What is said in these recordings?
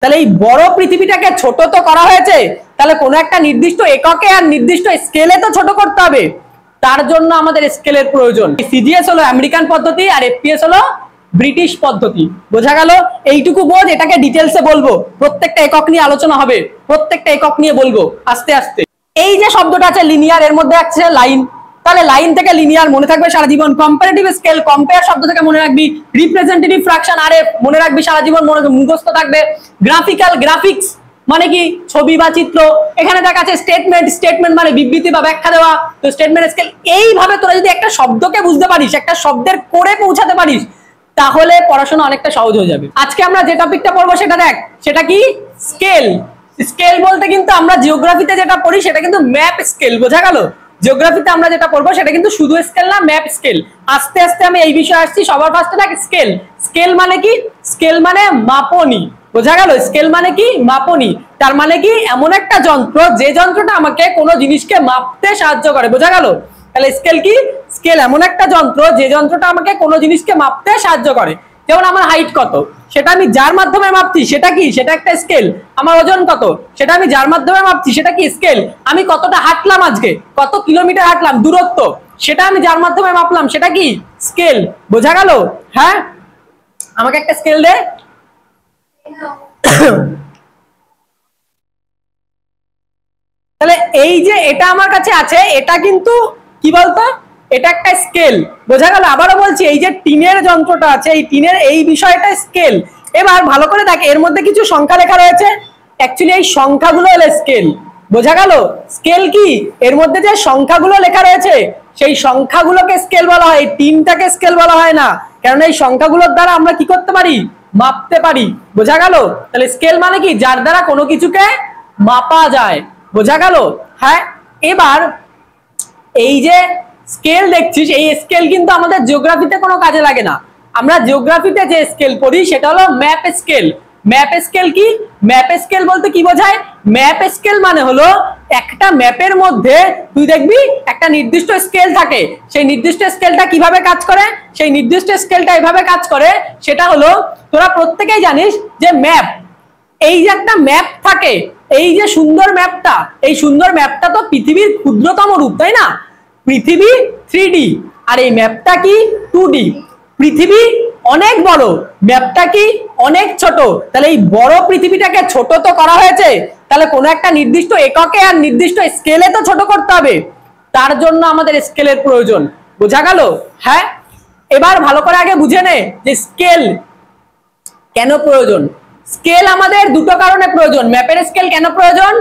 তাহলে এই বড় পৃথিবীটাকে ছোট তো করা হয়েছে, তাহলে কোনো একটা নির্দিষ্ট এককে আর নির্দিষ্ট স্কেলে তো ছোট করতে হবে। তার জন্য আমাদের স্কেলের প্রয়োজন। সিজিএস হলো আমেরিকান পদ্ধতি আর এফপিএস হলো ব্রিটিশ পদ্ধতি। বোঝা গেল? এইটুকু বোঝ, এটাকে ডিটেলসে বলবো, প্রত্যেকটা একক নিয়ে আলোচনা হবে, প্রত্যেকটা একক নিয়ে বলবো আস্তে আস্তে। এই যে শব্দটা আছে লিনিয়ার, এর মধ্যে আছে লাইন, তাহলে লাইন থেকে লিনিয়ার মনে থাকবে সারা জীবন। কম্পারেটিভ স্কেল, কম্পেয়ার শব্দ থেকে মনে রাখবি। রিপ্রেজেন্টেটিভ ফ্র্যাকশন আরএফ মনে রাখবি সারা জীবন, মুখস্থ থাকবে। গ্রাফিক্যাল, গ্রাফিক্স মানে কি? ছবি বা চিত্র। এখানে দেখা আছে স্টেটমেন্ট, স্টেটমেন্ট মানে বিবৃতি বা ব্যাখ্যা দেওয়া, তো স্টেটমেন্ট স্কেল। এইভাবে তোরা যদি একটা শব্দকে বুঝতে পারিস, একটা শব্দের কোরে পৌঁছাতে পারিস, তাহলে পড়াশোনা অনেকটা সহজ হয়ে যাবে। আজকে আমরা যে টপিকটা পড়বো সেটা দেখ, সেটা কি? স্কেল। স্কেল বলতে কিন্তু আমরা জিওগ্রাফিতে যেটা পড়ি সেটা কিন্তু ম্যাপ স্কেল। বোঝা গেল? জিওগ্রাফিতে আমরা যেটা পড়বো সেটা কিন্তু শুধু স্কেল না, ম্যাপ স্কেল। আস্তে আস্তে আমি এই বিষয়ে আসছি। সবার ফার্স্টে দেখ স্কেল। স্কেল মানে কি? স্কেল মানে মাপনি। বোঝা গেল? স্কেল মানে কি? মাপনি। তার মানে কি? এমন একটা যন্ত্র যে যন্ত্রটা আমাকে কোনো জিনিসকে মাপতে সাহায্য করে। বোঝা গেল? তাহলে স্কেল কি? স্কেল এমন একটা যন্ত্র যে যন্ত্রটা আমাকে কোনো জিনিসকে মাপতে সাহায্য করে। যেমন আমার হাইট কত, সেটা আমি যার মাধ্যমে মাপছি, সেটা কি? সেটা একটা স্কেল। আমার ওজন কত, সেটা আমি যার মাধ্যমে মাপছি, সেটা কি? স্কেল। আমি কতটা হাঁটলাম আজকে, কত কিলোমিটার হাঁটলাম, দূরত্ব, সেটা আমি যার মাধ্যমে মাপলাম, সেটা কি? স্কেল। বোঝা গেল? হ্যাঁ, আমাকে একটা স্কেল দে। তাহলে এই যে এটা আমার কাছে আছে, এটা কিন্তু কি বলতো? এটা একটা স্কেল। বোঝা গেল? আবারও বলছি, এই যে টিনের যন্ত্রটা আছে, এই টিনের এই বিষয়টা স্কেল। এবার ভালো করে দেখ, এর মধ্যে কিছু সংখ্যা লেখা রয়েছে, অ্যাকচুয়ালি এই সংখ্যাগুলো হলো স্কেল। বোঝা গেল? স্কেল কি? এর মধ্যে যে সংখ্যাগুলো লেখা রয়েছে সেই সংখ্যাগুলোকে স্কেল বলা হয়, টিনটাকে স্কেল বলা হয় না। কারণ এই সংখ্যাগুলোর দ্বারা আমরা কি করতে পারি? মাপতে পারি। বোঝা গেল? তাহলে স্কেল মানে কি? যার দ্বারা কোনো কিছুকে মাপা যায়। বোঝা গেল? হ্যাঁ। এবার এই যে স্কেল দেখছিস, এই স্কেল কিন্তু আমাদের জিওগ্রাফিতে কোনো কাজে লাগে না। আমরা জিওগ্রাফিতে যে স্কেল পড়ি সেটা হলো ম্যাপ স্কেল। ম্যাপ স্কেল কি? ম্যাপ স্কেল বলতে কি বোঝায়? ম্যাপ স্কেল মানে হলো একটা ম্যাপের মধ্যে তুই দেখবি একটা নির্দিষ্ট স্কেল থাকে। সেই নির্দিষ্ট স্কেলটা কিভাবে কাজ করে? সেই নির্দিষ্ট স্কেলটা এভাবে কাজ করে, সেটা হলো, তোরা প্রত্যেকেই জানিস যে ম্যাপ, এই যে একটা ম্যাপ থাকে, এই যে সুন্দর ম্যাপটা, এই সুন্দর ম্যাপটা তো পৃথিবীর ক্ষুদ্রতম রূপ, তাই না? পৃথিবী 3D আর এই ম্যাপটা কি? 2D। পৃথিবী অনেক বড়, ম্যাপটা কি? অনেক ছোট। তাহলে এই বড় পৃথিবীটাকে ছোট তো করা হয়েছে, তাহলে কোনো একটা নির্দিষ্ট এককে আর নির্দিষ্ট স্কেলে তো ছোট করতে হবে। তার জন্য আমাদের স্কেলের প্রয়োজন। বোঝা গেল? হ্যাঁ। এবার ভালো করে আগে বুঝে নে যে স্কেল কেন প্রয়োজন। স্কেল আমাদের দুটো কারণে প্রয়োজন। ম্যাপের স্কেল কেন প্রয়োজন?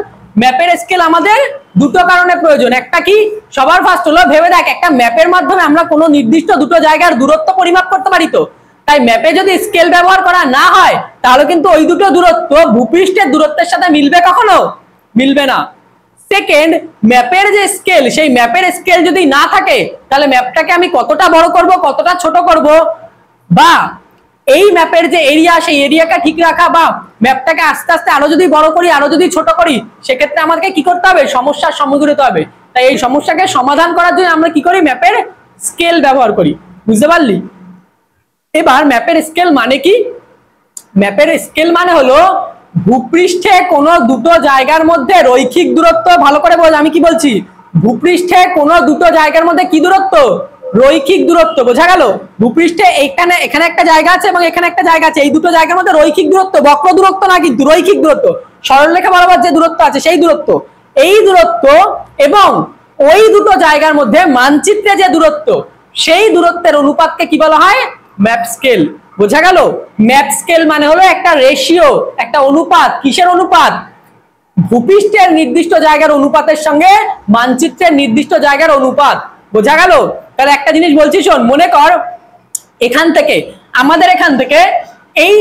ম্যাপের স্কেল আমাদের দুটো কারণে প্রয়োজন। একটা কি? সবার ফার্স্ট হলো, ভেবে দেখ, একটা ম্যাপের মাধ্যমে আমরা কোনো নির্দিষ্ট দুটো জায়গার দূরত্ব পরিমাপ করতে পারি। তো তাই ম্যাপে যদি স্কেল ব্যবহার করা না হয়, তাহলে কিন্তু ওই দুটো দূরত্ব ভূপৃষ্ঠের দূরত্বের সাথে মিলবে কখনো? মিলবে না। সেকেন্ড, ম্যাপের যে স্কেল, সেই ম্যাপের স্কেল যদি না থাকে, তাহলে ম্যাপটাকে আমি কতটা বড় করব, কতটা ছোট করব, বা এই ম্যাপের যে এরিয়া, সেই এরিয়াটা ঠিক রাখা, বা ম্যাপটাকে আস্তে আস্তে আরো যদি বড় করি, আরো যদি ছোট করি, সেক্ষেত্রে আমাদেরকে কি করতে হবে? সমস্যার সম্মুখীন হতে হবে। তাই এই সমস্যাকে সমাধান করার জন্য আমরা কি করি? ম্যাপের স্কেল ব্যবহার করি। বুঝতে পারলি? এবার ম্যাপের স্কেল মানে কি? ম্যাপের স্কেল মানে হলো ভূপৃষ্ঠে কোনো দুটো জায়গার মধ্যে রৈখিক দূরত্ব। ভালো করে বোঝ আমি কি বলছি। ভূপৃষ্ঠে কোনো দুটো জায়গার মধ্যে কি দূরত্ব? রৈখিক দূরত্ব। বোঝা গেল? ভূপৃষ্ঠে এখানে এখানে একটা জায়গা আছে এবং এখানে একটা জায়গা আছে, এই দুটো জায়গার মধ্যে রৈখিক দূরত্ব, বক্র দূরত্ব না, কিন্তু রৈখিক দূরত্ব। সরলরেখা বরাবর যে দূরত্ব আছে সেই দূরত্ব। এই দূরত্ব এবং ওই দুটো জায়গার মধ্যে মানচিত্রে যে দূরত্ব, সেই দূরত্বের অনুপাতকে কি বলা হয়? Map scale. বোঝা গেল? ম্যাপ স্কেল মানে হলো একটা রেশিও, একটা অনুপাত। কিসের অনুপাত? ভূপৃষ্ঠের নির্দিষ্ট জায়গার অনুপাতের সঙ্গে মানচিত্রের নির্দিষ্ট জায়গার অনুপাত। বোঝা গেল? তাহলে একটা জিনিস বলছি শোন, মনে কর এখান থেকে, আমাদের এখান থেকে এই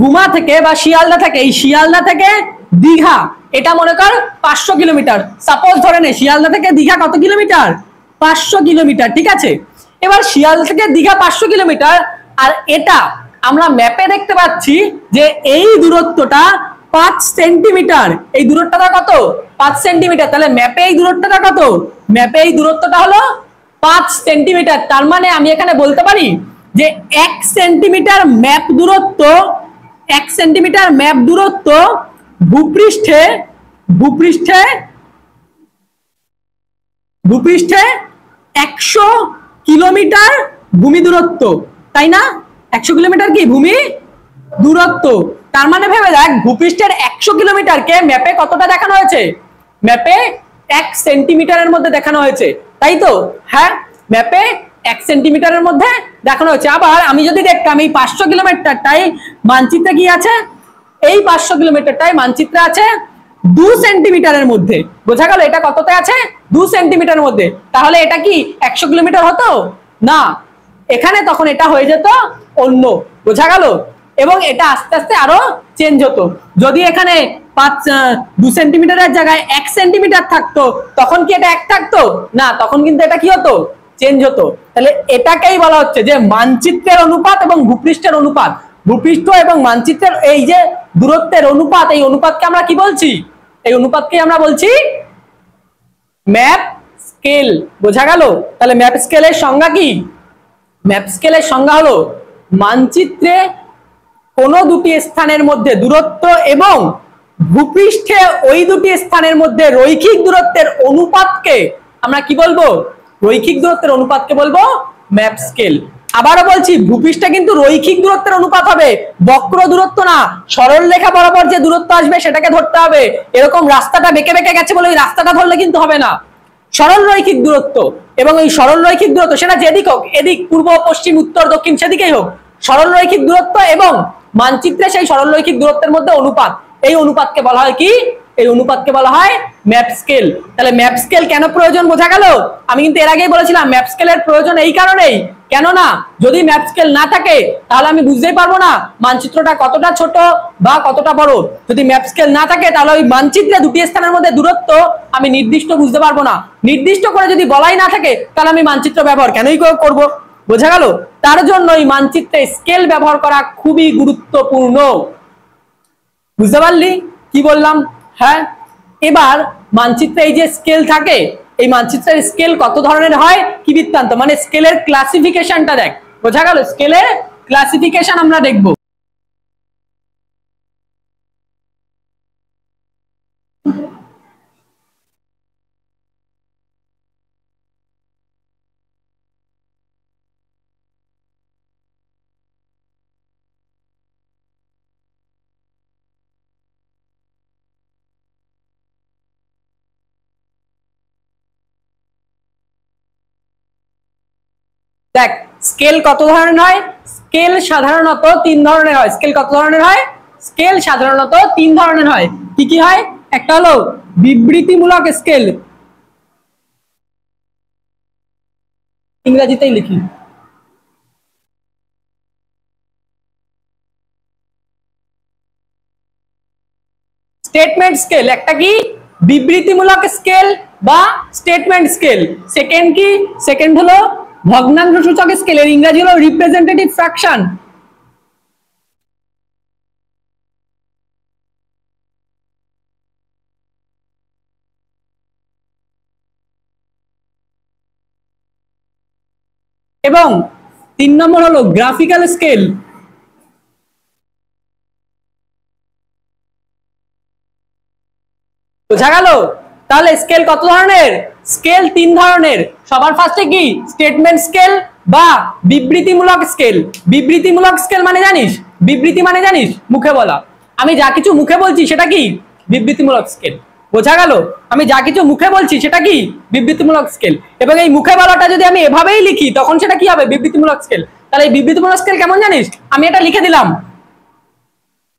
গুমা থেকে বা শিয়ালদা থেকে, এই শিয়ালদা থেকে দীঘা, এটা মনে কর 500 কিলোমিটার। সাপোজ ধরে নে শিয়ালদা থেকে দীঘা কত কিলোমিটার? 500 কিলোমিটার। ঠিক আছে। এবার শিয়ালদা থেকে দীঘা 500 কিলোমিটার, আর এটা আমরা ম্যাপে দেখতে পাচ্ছি যে এই দূরত্বটা 5 সেন্টিমিটার। এই দূরত্বটা কত? 5 সেন্টিমিটার। তাহলে ম্যাপে এই দূরত্বটা কত? ম্যাপে এই দূরত্বটা হলো 5 সেন্টিমিটার। তার মানে আমি এখানে বলতে পারি যে 1 সেন্টিমিটার ম্যাপ দূরত্ব 1 সেন্টিমিটার ম্যাপ দূরত্ব ভূপৃষ্ঠে ভূপৃষ্ঠে ভূপৃষ্ঠে 100 কিলোমিটার ভূমি দূরত্ব, তাই না? 100 কিলোমিটার কি ভূমি দূরত্ব। তার মানে ভেবে দেখ ভূপৃষ্ঠের 100 কিলোমিটারকে ম্যাপে কতটা দেখানো হয়েছে? ম্যাপে 1 সেন্টিমিটারের মধ্যে দেখানো হয়েছে, তাই তো? হ্যাঁ, ম্যাপে 1 সেন্টিমিটারের মধ্যে দেখানো হয়েছে। আবার আমি যদি দেখতাম এই 500 কিলোমিটারটাই মানচিত্রে কি আছে, এই 500 কিলোমিটারটাই মানচিত্রে আছে 2 সেন্টিমিটারের মধ্যে, বোঝা গেল? এটা কততে আছে? 2 সেন্টিমিটারের মধ্যে। তাহলে এটা কি 100 কিলোমিটার হতো না, এখানে তখন এটা হয়ে যেত অন্য, বোঝা গেল? এবং এটা আস্তে আস্তে আরো চেঞ্জ হতো। যদি এখানে 2 সেন্টিমিটারের জায়গায় 1 সেন্টিমিটার থাকতো তখন কি এটা 1 থাকতো না, তখন কিন্তু এটা কি হতো? চেঞ্জ হতো। তাহলে এটাকেই বলা হচ্ছে যে মানচিত্রের অনুপাত এবং ভূপৃষ্ঠের অনুপাত। ভূপৃষ্ঠ এবং মানচিত্রের এই যে দূরত্বের অনুপাত, এই অনুপাতকে আমরা কি বলছি? এই অনুপাতকে আমরা বলছি ম্যাপ স্কেল, বোঝা গেল? তাহলে ম্যাপ স্কেলের সংজ্ঞা কি? ম্যাপ স্কেলের সংজ্ঞা হলো মানচিত্রে কোনো দুটি স্থানের মধ্যে দূরত্ব এবং ভূপৃষ্ঠে ওই দুটি স্থানের মধ্যে রৈখিক দূরত্বের অনুপাতকে আমরা কি বলবো? রৈখিক দূরত্বের অনুপাতকে বলবো ম্যাপ স্কেল। আবারও বলছি, ভূপৃষ্ঠে কিন্তু রৈখিক দূরত্বের অনুপাত হবে, বক্র দূরত্ব না। সরল রেখা বরাবর যে দূরত্ব আসবে সেটাকে ধরতে হবে। এরকম রাস্তাটা বেঁকে বেঁকে গেছে বলে ওই রাস্তাটা ধরলে কিন্তু হবে না। সরল রৈখিক দূরত্ব, এবং এই সরল রৈখিক দূরত্ব সেটা যেদিক হোক, এদিক, পূর্ব, পশ্চিম, উত্তর, দক্ষিণ, সেদিকেই হোক, সরল রৈখিক দূরত্ব এবং মানচিত্রে সেই সরল রৈখিক দূরত্বের মধ্যে অনুপাত, এই অনুপাতকে বলা হয় কি? এই অনুপাতকে বলা হয় ম্যাপ স্কেল। তাহলে ম্যাপ স্কেল কেন প্রয়োজন বোঝা গেল? আমি কিন্তু এর আগেই বলেছিলাম ম্যাপ স্কেলের প্রয়োজন এই কারণেই, কেননা যদি ম্যাপ স্কেল না থাকে তাহলে আমি বুঝতেই পারবো না মানচিত্রটা কতটা ছোট বা কতটা বড়। যদি ম্যাপ স্কেল না থাকে তাহলে ওই মানচিত্রে দুটি স্থানের মধ্যে দূরত্ব আমি নির্দিষ্ট বুঝতে পারবো না। নির্দিষ্ট করে যদি বলাই না থাকে তাহলে আমি মানচিত্র ব্যবহার কেনই করব? বোঝা গেল? তার জন্য এই মানচিত্রে স্কেল ব্যবহার করা খুবই গুরুত্বপূর্ণ। বুঝতে পারলি কি বললাম? হ্যাঁ, এবার মানচিত্রে এই যে স্কেল থাকে, এই মানচিত্রের স্কেল কত ধরনের হয় কি বৃত্তান্ত, মানে স্কেলের ক্লাসিফিকেশনটা দেখ, বোঝা গেল? স্কেলের ক্লাসিফিকেশন আমরা দেখব। দেখ স্কেল কত ধরনের হয়? স্কেল সাধারণত 3 ধরনের হয়। স্কেল কত ধরনের হয়? স্কেল সাধারণত 3 ধরনের হয়। কি কি হয়? একটা হলো বিবৃতিমূলক স্কেল, ইংরেজিতেই লিখি, স্টেটমেন্ট স্কেল। একটা কি? বিবৃতিমূলক স্কেল বা স্টেটমেন্ট স্কেল। সেকেন্ড কি? সেকেন্ড হলো ভগ্নাংশ সূচক স্কেল, এর ইংরেজি হলো রিপ্রেজেন্টেটিভ ফ্র্যাকশন। এবং 3 নম্বর হলো গ্রাফিক্যাল স্কেল। বোঝা গেল? তাহলে স্কেল কত ধরনের? স্কেল 3 ধরনের। সবার ফার্স্টে কি? স্টেটমেন্ট স্কেল বা বিবৃতিমূলক স্কেল। বিবৃতিমূলক স্কেল মানে জানিস? বিবৃতি মানে জানিস? মুখে বলা। আমি যা কিছু মুখে বলছি সেটা কি? বিবৃতিমূলক স্কেল। বোঝা গেল? আমি যা কিছু মুখে বলছি সেটা কি? বিবৃতিমূলক স্কেল। এবং এই মুখে বলাটা যদি আমি এভাবেই লিখি তখন সেটা কি হবে? বিবৃতিমূলক স্কেল। তাহলে এই বিবৃতিমূলক স্কেল কেমন জানিস? আমি এটা লিখে দিলাম,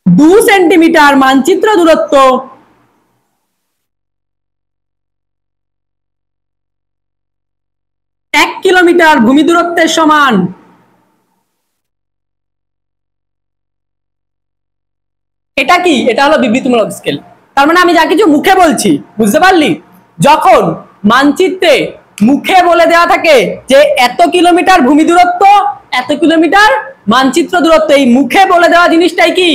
2 সেন্টিমিটার মানচিত্র দূরত্ব কিলোমিটার ভূমি দূরত্বের সমান। এটা কি? এটা হলো বিবৃতিমূলক স্কেল। তার মানে আমি যা কিছু মুখে বলছি, বুঝতে পারলি? যখন মানচিত্রে মুখে বলে দেওয়া থাকে যে এত কিলোমিটার ভূমি দূরত্ব, এত কিলোমিটার মানচিত্র দূরত্ব, এই মুখে বলে দেওয়া জিনিসটাই কি?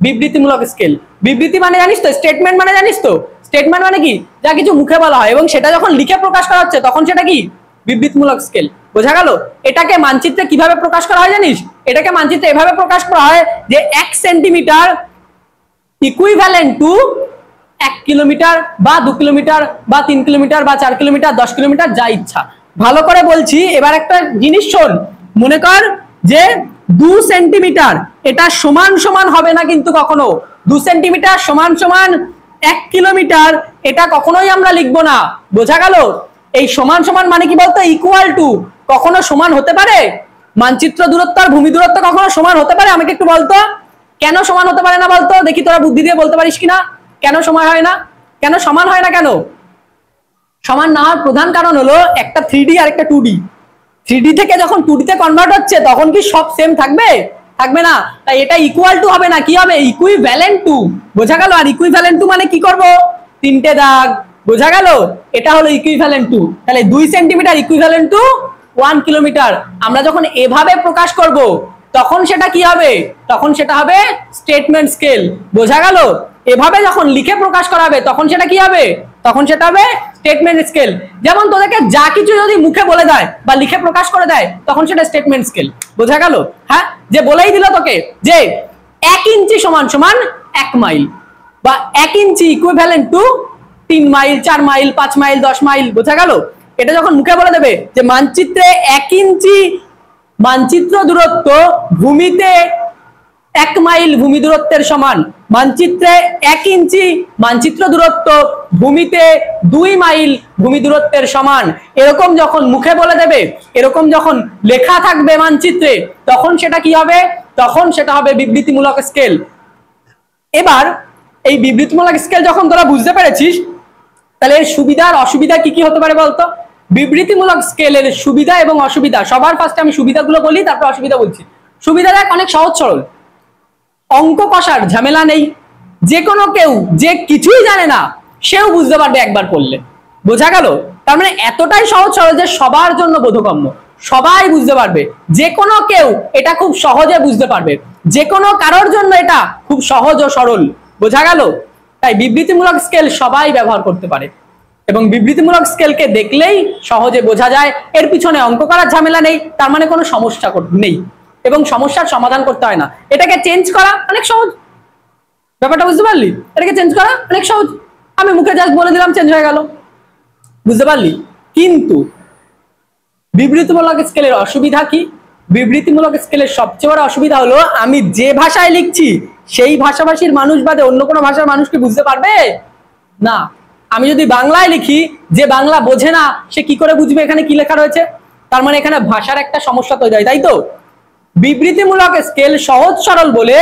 বিবৃতিমূলক স্কেল। বিবৃতি মানে জানিস তো? স্টেটমেন্ট মানে জানিস তো? স্টেটমেন্ট মানে কি? যা কিছু মুখে বলা হয় এবং সেটা যখন লিখে প্রকাশ করা হচ্ছে তখন সেটা কি? বিবৃতিমূলক স্কেল। বোঝা গেল? এটাকে মানচিত্রে কিভাবে প্রকাশ করা হয় জানিস? এটাকে মানচিত্রে এভাবে প্রকাশ করা হয় যে 1 সেন্টিমিটার ইকুইভ্যালেন্ট টু 1 কিলোমিটার বা 2 কিলোমিটার বা 3 কিলোমিটার বা 4 কিলোমিটার 10 কিলোমিটার যা ইচ্ছা। ভালো করে বলছি, এবার একটা জিনিস শোন। মনে কর যে 2 সেন্টিমিটার এটা সমান সমান হবে না কিন্তু কখনো। 2 সেন্টিমিটার সমান সমান 1 কিলোমিটার এটা কখনোই আমরা লিখবো না। বোঝা গেল? এই সমান সমান মানে কি বলতো? Equal to. কখনো সমান হতে পারে? মানচিত্র দূরত্ব আর ভূমি দূরত্ব কখনো সমান হতে পারে? আমাকে একটু বলতো কেন সমান হতে পারে না বলতো? দেখি তোরা বুদ্ধি দিয়ে বলতে পারিস কিনা। কেন সমান হয় না? কেন সমান হয় না? কেন সমান না হওয়ার প্রধান কারণ হলো একটা 3D আর একটা 2D। 3D থেকে যখন 2D তে কনভার্ট হচ্ছে তখন কি সব সেম থাকবে? থাকবে না। তাই এটা ইকুয়াল টু হবে না, কি হবে? Equivalent to. বোঝা গেল? আর ইকুইভ্যালেন্ট টু মানে কি করব? 3টে দাগ। বোঝা গেল? এটা হলো ইকুইভ্যালেন্ট টু। তাহলে 2 সেন্টিমিটার ইকুইভ্যালেন্ট টু 1 কিলোমিটার। আমরা যখন এভাবে প্রকাশ করব তখন সেটা কি হবে? তখন সেটা হবে স্টেটমেন্ট স্কেল। বোঝা গেল? এভাবে যখন লিখে প্রকাশ করা হবে তখন সেটা কি হবে? তখন সেটা হবে স্টেটমেন্ট স্কেল। যেমন তোদেরকে যা কিছু যদি মুখে বলে দেয় বা লিখে প্রকাশ করে দেয় তখন সেটা স্টেটমেন্ট স্কেল। বোঝা গেল? হ্যাঁ, যে বলেই দিল তোকে যে 1 ইঞ্চি সমান সমান 1 মাইল বা 1 inch equivalent to 3 mile 4 mile 5 mile 10 mile. বোঝা গেল? এটা যখন মুখে বলে দেবে যে মানচিত্রে 1 ইঞ্চি মানচিত্র দূরত্ব ভূমিতে 1 মাইল ভূমি দূরত্বের সমান, মানচিত্রে 1 ইঞ্চি মানচিত্র দূরত্ব ভূমিতে 2 মাইল ভূমি দূরত্বের সমান, এরকম যখন মুখে বলে দেবে, এরকম যখন লেখা থাকবে মানচিত্রে, তখন সেটা কি হবে? তখন সেটা হবে বিবৃতিমূলক স্কেল। এবার এই বিবৃতিমূলক স্কেল যখন তোরা বুঝতে পেরেছিস, তাহলে এর সুবিধা আর অসুবিধা কি কি হতে পারে বলতো? বিবৃতিমূলক স্কেলের সুবিধা এবং অসুবিধা, সবার ফার্স্টে আমি সুবিধাগুলো বলি, তারপর অসুবিধা বলছি। সুবিধা দেখ, অনেক সহজ সরল, অঙ্ক কষার ঝামেলা নেই, যে কোনো কেউ যে কিছুই জানে না সেও বুঝতে পারবে একবার করলে। বোঝা গেল? তার মানে এতটাই সহজ সরল যে সবার জন্য বোধগম্য, সবাই বুঝতে পারবে, যে কোনো কেউ এটা খুব সহজে বুঝতে পারবে, যে কোনো কারোর জন্য এটা খুব সহজ ও সরল। বোঝা গেল? তাই বিবৃতিমূলক স্কেল সবাই ব্যবহার করতে পারে এবং বিবৃতিমূলক স্কেলকে দেখলেই সহজে বোঝা যায়। এর পিছনে অঙ্ক করার ঝামেলা নেই, তার মানে কোনো সমস্যা নেই এবং সমস্যার সমাধান করতে হয় না। এটাকে চেঞ্জ করা অনেক সহজ, ব্যাপারটা বুঝতে পারলি? এটাকে চেঞ্জ করা অনেক সহজ, আমি মুখে জাস্ট বলে দিলাম, চেঞ্জ হয়ে গেল। বুঝতে পারলি? কিন্তু বিবৃতিমূলক স্কেলের অসুবিধা কি? বিবৃতিমূলক স্কেলের সবচেয়ে বড় অসুবিধা হলো আমি যে ভাষায় লিখছি সেই ভাষাভাষীর মানুষ বাদে অন্য কোনো ভাষার মানুষ কি বুঝতে পারবে? না। আমি যদি বাংলায় লিখি, যে বাংলা বোঝে না সে কি করে বুঝবে এখানে কি লেখা রয়েছে? তার মানে এখানে ভাষার একটা সমস্যা তৈরি হয়, তাই তো? বিবৃতিমূলক স্কেল সহজ সরল বলে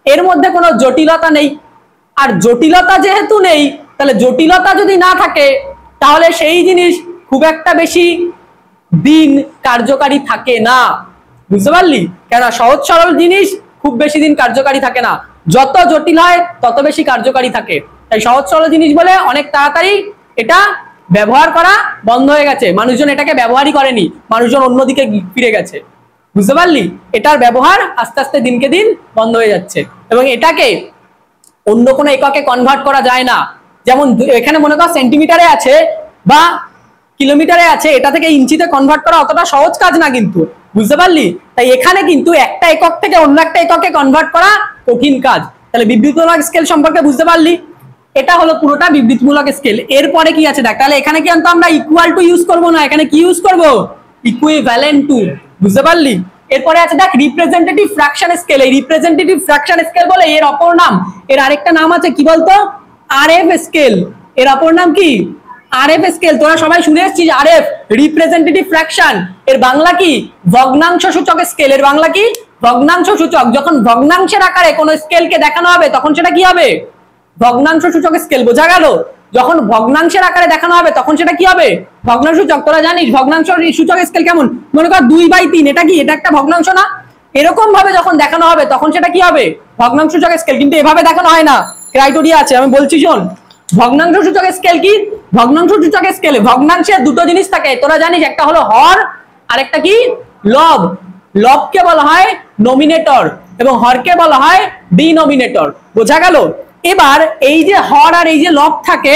এর মধ্যে কোনো জটিলতা নেই, আর জটিলতা যেহেতু নেই, তাহলে জটিলতা যদি না থাকে তাহলে সেই জিনিস খুব একটা বেশি দিন কার্যকারী থাকে না। বুঝতে পারলি? কেন সহজ সরল জিনিস খুব বেশি দিন কার্যকারী থাকে না, যত জটিল হয় তত বেশি কার্যকারী থাকে। তাই সহজ সরল জিনিস বলে অনেক তাড়াতাড়ি এটা ব্যবহার করা বন্ধ হয়ে গেছে, মানুষজন এটাকে ব্যবহারই করেনি, মানুষজন অন্যদিকে ফিরে গেছে। বুঝতে পারলি? এটার ব্যবহার আস্তে আস্তে দিনকে দিন বন্ধ হয়ে যাচ্ছে এবং এটাকে অন্য কোনো এককে কনভার্ট করা যায় না। যেমন এখানে মনে কর সেন্টিমিটারে আছে বা কিলোমিটারে আছে, এটা থেকে ইঞ্চিতে কনভার্ট করা অতটা সহজ কাজ না কিন্তু। বুঝতে পারলি? তাই এখানে কিন্তু একটা একক থেকে অন্য একটা এককে কনভার্ট করা কঠিন কাজ। তাহলে বিবৃতিমূলক স্কেল সম্পর্কে বুঝতে পারলি? এটা হলো পুরোটা বিবৃতিমূলক স্কেল। এরপরে কি আছে দেখ, তাহলে এখানে কিন্তু আমরা ইকুয়াল টু ইউজ করবো না, এখানে কি ইউজ করবো? Equivalent to. বুঝতে পারলি? এরপরে আছে দেখ রিপ্রেজেন্টেটিভ ফ্র্যাকশন স্কেল। এই রিপ্রেজেন্টেটিভ ফ্র্যাকশন স্কেল বলে এর অপর নাম, এর আরেকটা নাম আছে কি বলতো? RF scale. এর অপর নাম কি? RF scale. তোরা সবাই শুনে এসেছিস আরএফ, রিপ্রেজেন্টেটিভ ফ্র্যাকশন। এর বাংলা কি? ভগ্নাংশ সূচক স্কেল। এর বাংলা কি? ভগ্নাংশ সূচক। যখন ভগ্নাংশের আকারে কোনো স্কেলকে দেখানো হবে তখন সেটা কি হবে? ভগ্নাংশ সূচক স্কেল। বোঝা গেল? যখন ভগ্নাংশের আকারে দেখানো হবে তখন সেটা কি হবে? ভগ্নাংশ সূচক। তোরা জানিস ভগ্নাংশ সূচক স্কেল কেমন? মনে কর 2/3, এটা কি? এটা একটা ভগ্নাংশ না? এরকম ভাবে যখন দেখানো হবে তখন সেটা কি হবে? ভগ্নাংশ সূচক স্কেল। কিন্তু এভাবে দেখানো হয় না, ক্রাইটেরিয়া আছে, আমি বলছি শোন। ভগ্নাংশ সূচক স্কেল কি? ভগ্নাংশ সূচক স্কেলে ভগ্নাংশের দুটো জিনিস থাকে, তোরা জানিস, একটা হলো হর আর একটা কি? লব। লবকে বলা হয় নমিনেটর এবং হরকে বলা হয় ডিনোমিনেটর। বোঝা গেল? এবার এই যে হর আর এই যে লব থাকে,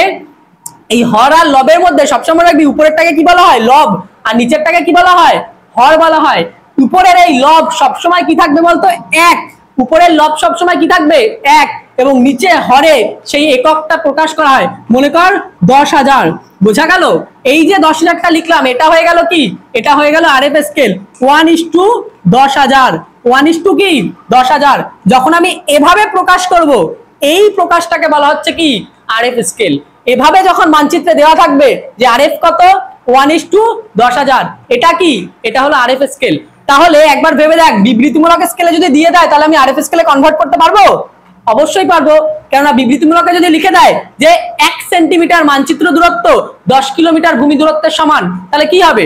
এই হর আর লবের মধ্যে সবসময় রাখবি উপরেরটাকে কি বলা হয়? লব, আর নিচেরটাকে কি বলা হয়? হর বলা হয়। উপরের এই লব সবসময় কি থাকবে বলতো? 1। উপরের লব সবসময় কি থাকবে? 1। এবং নিচে হরে সেই এককটা প্রকাশ করা হয়, মনে কর 10,000। বোঝা গেল? এই যে 10,000টা লিখলাম, এটা হয়ে গেল কি? এটা হয়ে গেল আরএফ স্কেল 1:10,000। 1 কি 10,000। যখন আমি এভাবে প্রকাশ করব, এই প্রকাশটাকে বলা হচ্ছে কি? RF scale. এভাবে যখন মানচিত্রে দেওয়া থাকবে যে আরএফ কত 1:10,000, এটা কি? এটা হলো আরএফ স্কেল। তাহলে একবার ভেবে দেখ, বিবৃতিমূলক স্কেলে যদি দিয়ে দেয় তাহলে আমি আরএফ স্কেলে কনভার্ট করতে পারবো? অবশ্যই পারবো, কেননা বিবৃতিমূলকে যদি লিখে দেয় যে 1 সেন্টিমিটার মানচিত্র দূরত্ব 10 কিলোমিটার ভূমি দূরত্বের সমান, তাহলে কি হবে?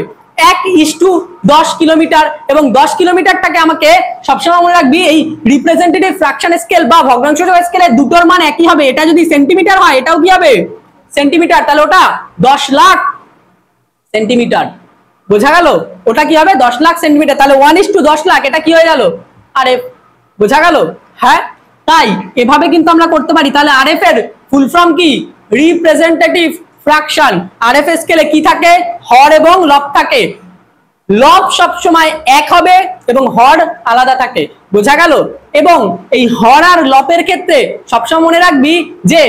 1:10 কিলোমিটার। এবং 10 কিলোমিটারটাকে আমাকে সবসময় মনে রাখবি, এই রিপ্রেজেন্টেটিভ ফ্র্যাকশন স্কেল বা ভগ্নাংশ স্কেলে দুটোর মান একই হবে। এটা যদি সেন্টিমিটার হয়, এটাও কি হবে? সেন্টিমিটার। তাহলে ওটা 10 লাখ সেন্টিমিটার। বোঝা গেল? ওটা কি হবে? 10 লাখ সেন্টিমিটার। তাহলে 1:10 লাখ, এটা কি হয়ে গেল? আরএফ। বোঝা গেল? হ্যাঁ, তাই এভাবে কিন্তু আমরা করতে পারি। তাহলে আরএফ এর ফুল ফর্ম কি? Representative fraction. আরএফ স্কেলে কি থাকে? হর এবং লব থাকে। লব সবসময় 1 হবে এবং হর আলাদা থাকে। বোঝা গেল? এবং এই হর আর লবের ক্ষেত্রে সবসময় মনে রাখবি যে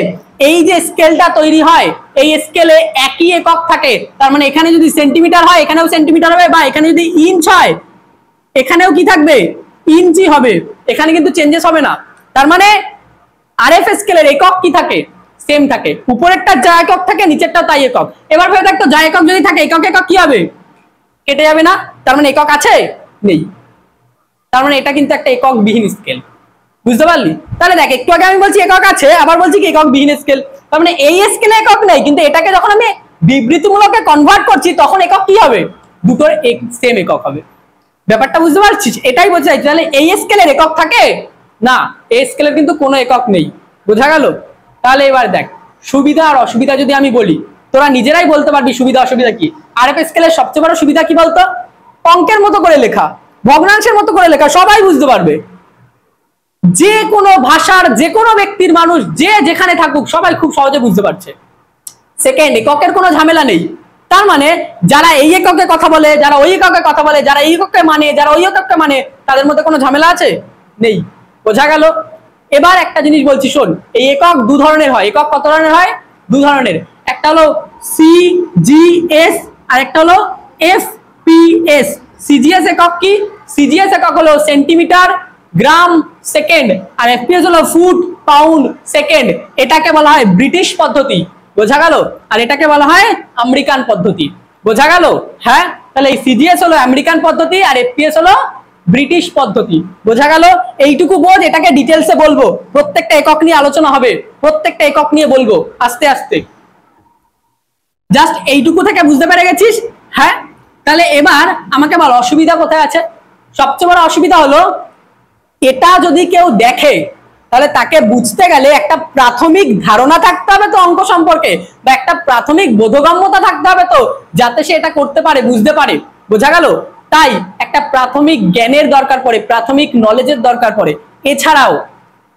এই যে স্কেলটা তৈরি হয়, এই স্কেলে একই একক থাকে। তার মানে এখানে যদি সেন্টিমিটার হয়, এখানেও সেন্টিমিটার হবে, বা এখানে যদি ইঞ্চ হয়, এখানেও কি থাকবে? ইঞ্চি হবে। এখানে কিন্তু চেঞ্জেস হবে না। তার মানে আরএফ স্কেলের একক কি থাকে? সেম থাকে। উপরেরটা যা একক থাকে, নিচেরটাও তাই একক। এবার ভেবে দেখতো, যা একক যদি থাকে, একক একক কি হবে? কেটে যাবে না? তার মানে একক আছে? নেই। তার মানে এটা কিন্তু একটা একক বিহীন স্কেল। বুঝতে পারলি? তাহলে দেখ, একটু আগে আমি বলছি একক আছে, আবার বলছি কি একক বিহীন স্কেল। তার মানে এই স্কেলে একক নেই, কিন্তু এটাকে যখন আমি বিবৃতিমূলকে কনভার্ট করছি, তখন একক কি হবে? দুটোর সেম একক হবে। ব্যাপারটা বুঝতে পারছিস? এটাই বলতে চাইছি। তাহলে এই স্কেলের একক থাকে না, এই স্কেলের কিন্তু কোনো একক নেই। বোঝা গেল? তাহলে এবার দেখ, সুবিধা আর অসুবিধা যদি আমি বলি, তোরা নিজেরাই বলতে পারবি সুবিধা অসুবিধা কি। আরএফ স্কেলের সবচেয়ে বড় সুবিধা কি বলতো? অঙ্কের মতো করে লেখা, ভগ্নাংশের মতো করে লেখা, সবাই বুঝতে পারবে। যে কোনো ভাষার যে কোনো ব্যক্তির মানুষ যে যেখানে থাকুক, সবাই খুব সহজে বুঝতে পারছে। সেকেন্ড, এককের কোনো ঝামেলা নেই। তার মানে যারা এই এককে কথা বলে, যারা ওই এককে কথা বলে, যারা এই এককে মানে, যারা ওই এককে মানে, তাদের মধ্যে কোনো ঝামেলা আছে? নেই। বোঝা গেল? এবার একটা জিনিস বলছি, শোন। এই একক দু ধরনের হয়। একক কত ধরনের হয়? দু ধরনের। একটা হলো সিজিএস আর একটা হলো এফপিএস। সিজিএস একক কি? সিজিএস একক হলো সেন্টিমিটার, গ্রাম, সেকেন্ড। আর এফপিএস হলো ফুট, পাউন্ড, সেকেন্ড। এটাকে বলা হয় ব্রিটিশ পদ্ধতি। বোঝা গেল? আর এটাকে বলা হয় আমেরিকান পদ্ধতি। বোঝা গেল? হ্যাঁ। তাহলে এই সিজিএস হলো আমেরিকান পদ্ধতি আর এফপিএস হলো ব্রিটিশ পদ্ধতি। বোঝা গেল? এইটুকু বোঝ, এটাকে ডিটেলসে বলবো, প্রত্যেকটা একক নিয়ে আলোচনা হবে, প্রত্যেকটা একক নিয়ে বলবো আস্তে আস্তে। জাস্ট এইটুকু থেকে বুঝতে পেরে গেছিস? হ্যাঁ। তাহলে এবার আমাকে বল, অসুবিধা কোথায় আছে? সবচেয়ে বড় অসুবিধা হলো, এটা যদি কেউ দেখে, তাহলে তাকে বুঝতে গেলে একটা প্রাথমিক ধারণা থাকতে হবে তো অঙ্ক সম্পর্কে, বা একটা প্রাথমিক বোধগম্যতা থাকতে হবে তো, যাতে সে এটা করতে পারে, বুঝতে পারে। বোঝা গেল? তাই একটা প্রাথমিক জ্ঞানের দরকার পড়ে, প্রাথমিক নলেজের দরকার পড়ে। এছাড়াও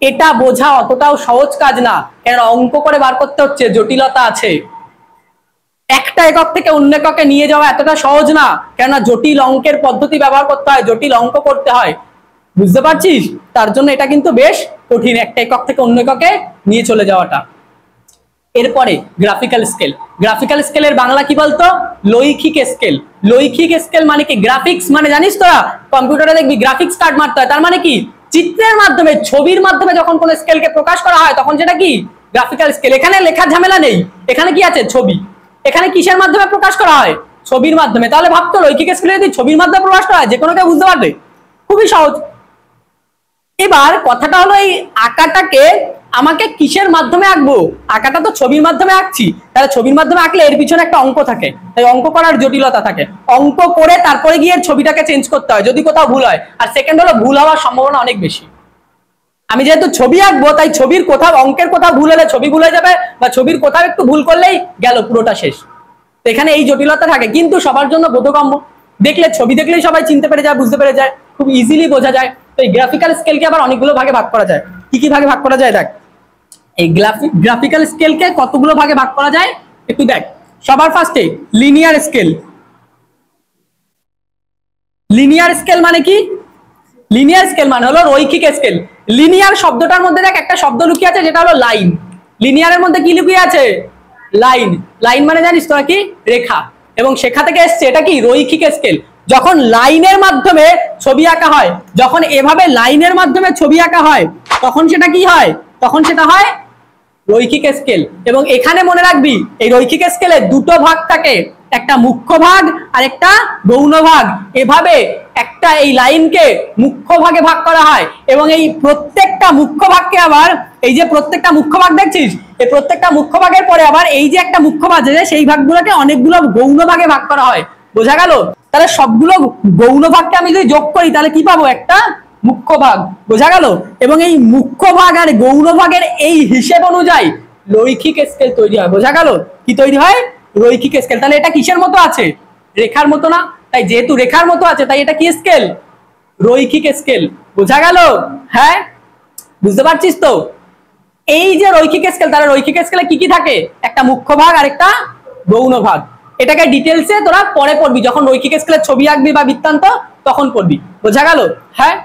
এটা বোঝা অতটাও সহজ কাজ না, কারণ অঙ্ক করে বার করতে হচ্ছে, জটিলতা আছে। একটা একক থেকে অন্য এককে নিয়ে যাওয়া এতটা সহজ না, কেননা জটিল অঙ্কের পদ্ধতি ব্যবহার করতে হয়, জটিল অঙ্ক করতে হয়। বুঝতে পারছিস? তার জন্য এটা কিন্তু বেশ কঠিন, একটা একক থেকে অন্য এককে নিয়ে চলে যাওয়াটা। এরপরে গ্রাফিক্যাল স্কেল। গ্রাফিক্যাল স্কেলের বাংলা কি বলতো? লৈখিক স্কেল। লৈখিক স্কেল মানে কি? গ্রাফিক্স মানে জানিস তোরা, কম্পিউটারে দেখবি গ্রাফিক্স কার্ড মারতে হয়। তার মানে কি? চিত্রের মাধ্যমে, ছবির মাধ্যমে যখন কোন স্কেলকে প্রকাশ করা হয়, তখন সেটা কি? Graphical scale. এখানে লেখার ঝামেলা নেই, এখানে কি আছে? ছবি। এখানে কিসের মাধ্যমে প্রকাশ করা হয়? ছবির মাধ্যমে। তাহলে ভাবতো, লৈখিক স্কেলে যদি ছবির মাধ্যমে প্রকাশ করা হয়, যে কোনো কেউ বুঝতে পারবে, খুবই সহজ। এবার কথাটা হলো, এই আঁকাটাকে আমাকে কিসের মাধ্যমে আঁকবো? আঁকাটা তো ছবির মাধ্যমে আঁকছি, তাহলে ছবির মাধ্যমে আঁকলে এর পিছনে একটা অঙ্ক থাকে, তাই অঙ্ক করার জটিলতা থাকে। অঙ্ক করে তারপরে গিয়ে ছবিটাকে চেঞ্জ করতে হয় যদি কোথাও ভুল হয়। আর সেকেন্ড হলো, ভুল হওয়ার সম্ভাবনা অনেক বেশি। আমি যেহেতু ছবি আঁকবো, তাই ছবির কোথাও, অঙ্কের কোথাও ভুল হলে ছবি ভুল হয়ে যাবে, বা ছবির কোথাও একটু ভুল করলেই গেল, পুরোটা শেষ। তো এখানে এই জটিলতা থাকে, কিন্তু সবার জন্য বোধগম্য। দেখলে, ছবি দেখলেই সবাই চিনতে পেরে যায়, বুঝতে পেরে যায়, খুব ইজিলি বোঝা যায়। তো এই গ্রাফিক্যাল স্কেলকে আবার অনেকগুলো ভাগে ভাগ করা যায়। কি কি ভাগে ভাগ করা যায় দেখ। এই গ্রাফিক্যাল স্কেলকে কতগুলো ভাগে ভাগ করা যায় একটু দেখ। সবার ফার্স্টে লিনিয়ার স্কেল। লিনিয়ার স্কেল মানে কি? লিনিয়ার স্কেল মানে হলো রৈখিক স্কেল। লিনিয়ার শব্দটার মধ্যে দেখ একটা শব্দ লুকিয়ে আছে যেটা হলো লাইন। লিনিয়ারের মধ্যে কি লুকিয়ে আছে? লাইন। লাইন মানে জানিস তোরা কি? রেখা। এবং সেখা থেকে এসছে এটা কি? রৈখিক স্কেল। যখন লাইনের মাধ্যমে ছবি আঁকা হয়, যখন এভাবে লাইনের মাধ্যমে ছবি আঁকা হয়, তখন সেটা কি হয়? তখন সেটা হয় রৈখিক স্কেল। এবং এখানে মনে রাখবি এই রৈখিক স্কেলে দুটো ভাগ থাকে, একটা মুখ্য ভাগ আর একটা গৌণ ভাগ। এভাবে একটা এই লাইনকে মুখ্য ভাগে ভাগ করা হয় এবং এই প্রত্যেকটা মুখ্য ভাগকে আবার এই যে প্রত্যেকটা মুখ্য ভাগ দেখছিস, এই প্রত্যেকটা মুখ্য ভাগের পরে আবার এই যে একটা মুখ্য ভাগ আছে সেই ভাগগুলোকে অনেকগুলো গৌণ ভাগে ভাগ করা হয়। বোঝা গেল? তাহলে সবগুলো গৌণ ভাগকে আমি যদি যোগ করি তাহলে কি পাবো? একটা মুখ্য ভাগ। বোঝা গেল? এবং এই মুখ্য ভাগ আর গৌণ ভাগের এই হিসেব অনুযায়ী রৈখিক স্কেল তৈরি হয়। বোঝা গেল? কি তৈরি হয়? রৈখিক স্কেল। তাহলে এটা কিসের মতো আছে? রেখার মতো না? তাই যেহেতু রেখার মতো আছে তাই এটা কি স্কেল? রৈখিক স্কেল। বোঝা গেল? হ্যাঁ, বুঝতে পারছিস তো? এই যে রৈখিক স্কেল, তাহলে রৈখিক স্কেলে কি কি থাকে? একটা মুখ্য ভাগ আর একটা গৌণ ভাগ। এটাকে ডিটেলসে তোরা পরে পড়বি, যখন রৈখিক স্কেলের ছবি আঁকবি বা বৃত্তান্ত তখন পড়বি। বোঝা গেল? হ্যাঁ।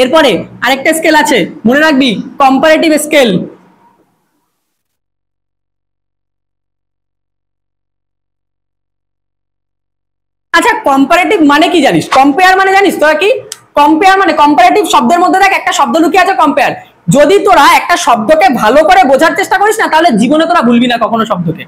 এরপরে আরেকটা স্কেল আছে, মনে রাখবি, কম্পারেটিভ স্কেল। আচ্ছা, কম্পারেটিভ মানে কি জানিস? কম্পেয়ার মানে জানিস তোরা কি? কম্পেয়ার মানে কম্পারেটিভ শব্দের মধ্যে দেখ একটা শব্দ লুকিয়ে আছে কম্পেয়ার। যদি তোরা একটা শব্দকে ভালো করে বোঝার চেষ্টা করিস না তাহলে জীবনে তোরা ভুলবি না কখনো শব্দকে।